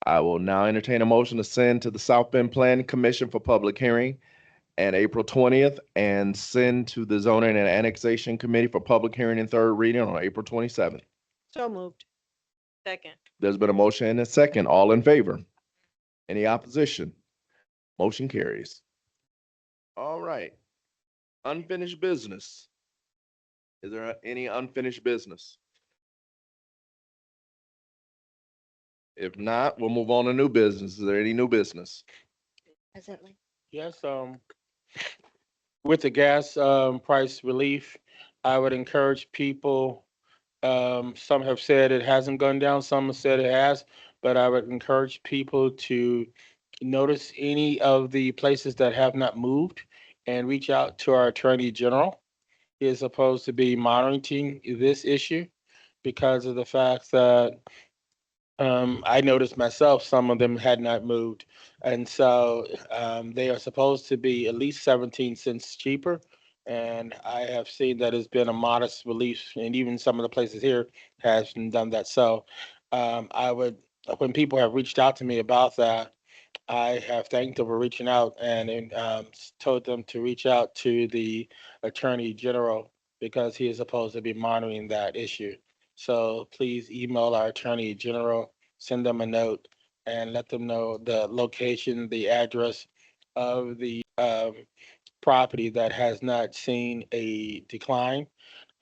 I will now entertain a motion to send to the South Bend Planning Commission for public hearing and April 20th and send to the Zoning and Annexation Committee for public hearing and third reading on April 27th. So moved. Second. There's been a motion and a second. All in favor? Any opposition? Motion carries. All right. Unfinished business. Is there any unfinished business? If not, we'll move on to new business. Is there any new business? Presently. Yes, with the gas, price relief, I would encourage people, some have said it hasn't gone down, some have said it has, but I would encourage people to notice any of the places that have not moved and reach out to our Attorney General. He is supposed to be monitoring this issue because of the fact that I noticed myself, some of them had not moved. And so they are supposed to be at least 17 cents cheaper. And I have seen that it's been a modest relief, and even some of the places here hasn't done that. So I would, when people have reached out to me about that, I have thanked them for reaching out and told them to reach out to the Attorney General because he is supposed to be monitoring that issue. So please email our Attorney General, send them a note, and let them know the location, the address of the property that has not seen a decline.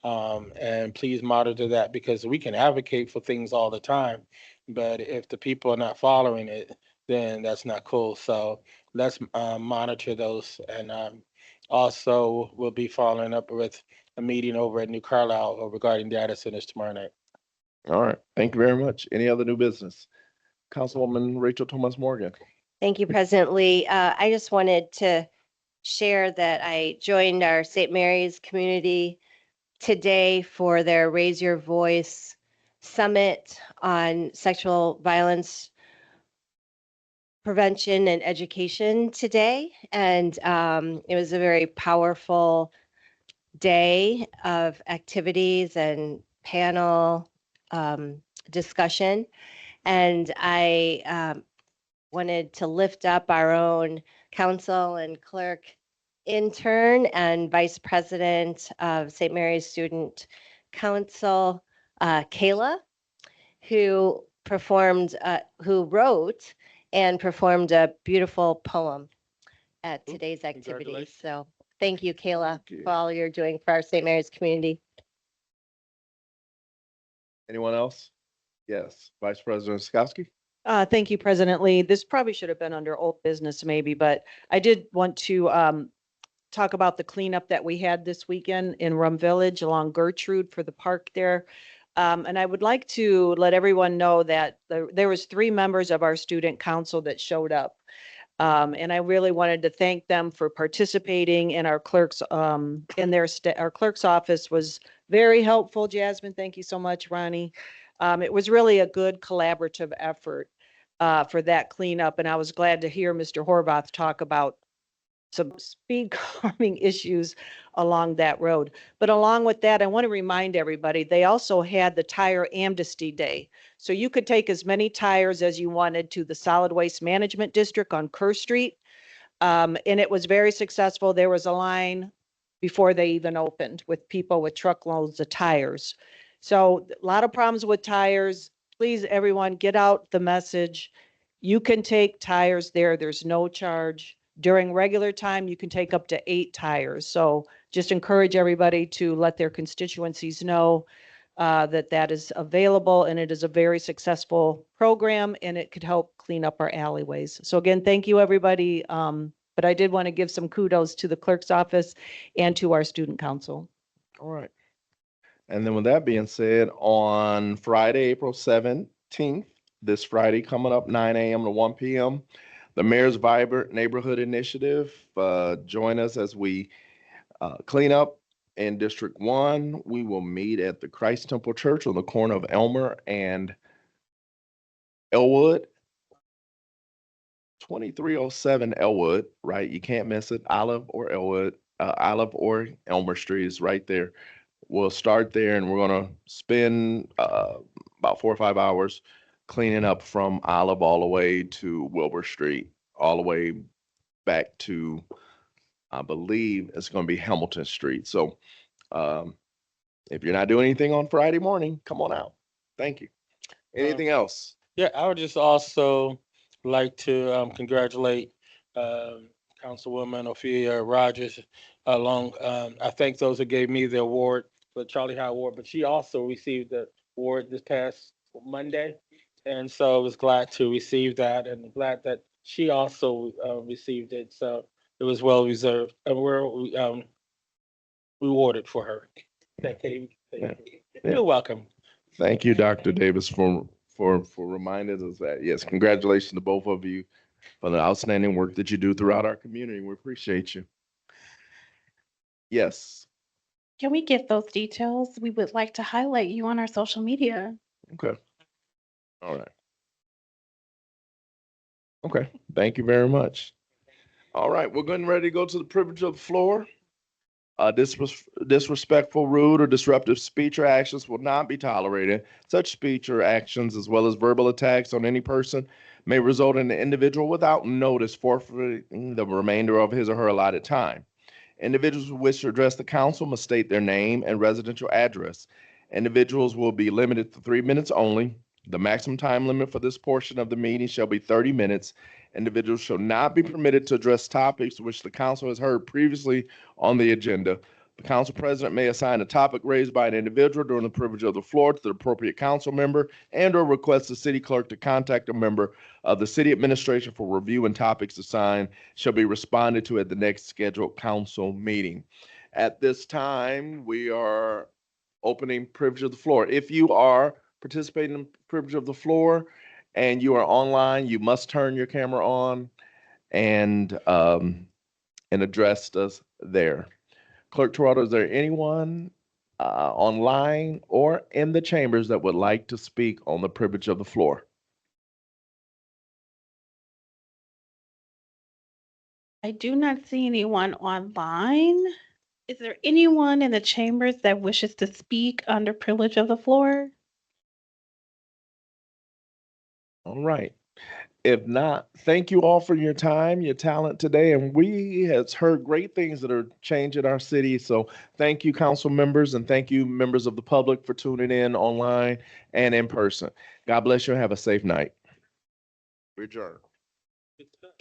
And please monitor that because we can advocate for things all the time, but if the people are not following it, then that's not cool. So let's monitor those. And also, we'll be following up with a meeting over at New Carlisle regarding data centers tomorrow night. All right. Thank you very much. Any other new business? Councilwoman Rachel Thomas Morgan. Thank you, President Lee. I just wanted to share that I joined our St. Mary's community today for their Raise Your Voice Summit on sexual violence prevention and education today. And it was a very powerful day of activities and panel discussion. And I wanted to lift up our own council and clerk intern and vice president of St. Mary's Student Council, Kayla, who wrote and performed a beautiful poem at today's activity. So thank you, Kayla, for all you're doing for our St. Mary's community. Anyone else? Yes, Vice President Skowski. Thank you, President Lee. This probably should have been under old business maybe, but I did want to talk about the cleanup that we had this weekend in Rum Village along Gertrude for the park there. And I would like to let everyone know that there was 3 members of our student council that showed up. And I really wanted to thank them for participating, and our clerks our clerk's office was very helpful. Jasmine, thank you so much, Ronnie. It was really a good collaborative effort for that cleanup, and I was glad to hear Mr. Horvath talk about some speed calming issues along that road. But along with that, I want to remind everybody, they also had the Tire Amnesty Day. So you could take as many tires as you wanted to the Solid Waste Management District on Kerr Street. And it was very successful. There was a line before they even opened with people with truckloads of tires. So a lot of problems with tires. Please, everyone, get out the message. You can take tires there. There's no charge. During regular time, you can take up to 8 tires. So just encourage everybody to let their constituencies know that is available, and it is a very successful program, and it could help clean up our alleyways. So again, thank you, everybody. But I did want to give some kudos to the clerk's office and to our student council. All right. And then with that being said, on Friday, April 17th, this Friday coming up, 9 a.m. to 1 p.m., the Mayor's Vibrant Neighborhood Initiative. Join us as we clean up in District 1. We will meet at the Christ Temple Church on the corner of Elmer and Elwood. 2307 Elwood, right? You can't miss it. Olive or Elwood, Olive or Elmer Street is right there. We'll start there, and we're going to spend about 4 or 5 hours cleaning up from Olive all the way to Wilbur Street, all the way back to, I believe it's going to be Hamilton Street. So if you're not doing anything on Friday morning, come on out. Thank you. Anything else? Yeah, I would just also like to congratulate Councilwoman Ophelia Rogers along. I thank those who gave me the award, the Charlie High Award, but she also received the award this past Monday. And so I was glad to receive that and glad that she also received it. So it was well reserved and we're rewarded for her. Thank you. Yeah. You're welcome. Thank you, Dr. Davis, for reminding us that. Yes, congratulations to both of you for the outstanding work that you do throughout our community. We appreciate you. Yes. Can we get those details? We would like to highlight you on our social media. Okay. All right. Okay. Thank you very much. All right, we're getting ready to go to the privilege of the floor. Disrespectful, rude, or disruptive speech or actions will not be tolerated. Such speech or actions, as well as verbal attacks on any person, may result in the individual without notice forfeiting the remainder of his or her allotted time. Individuals who wish to address the council must state their name and residential address. Individuals will be limited to 3 minutes only. The maximum time limit for this portion of the meeting shall be 30 minutes. Individuals shall not be permitted to address topics which the council has heard previously on the agenda. The council president may assign a topic raised by an individual during the privilege of the floor to the appropriate council member and/or request the city clerk to contact a member of the city administration for review, and topics assigned shall be responded to at the next scheduled council meeting. At this time, we are opening privilege of the floor. If you are participating in privilege of the floor and you are online, you must turn your camera on and address us there. Clerk Toronto, is there anyone online or in the chambers that would like to speak on the privilege of the floor? I do not see anyone online. Is there anyone in the chambers that wishes to speak under privilege of the floor? All right. If not, thank you all for your time, your talent today. And we has heard great things that are changing our city. So thank you, council members, and thank you, members of the public, for tuning in online and in person. God bless you and have a safe night. We adjourn. Good stuff.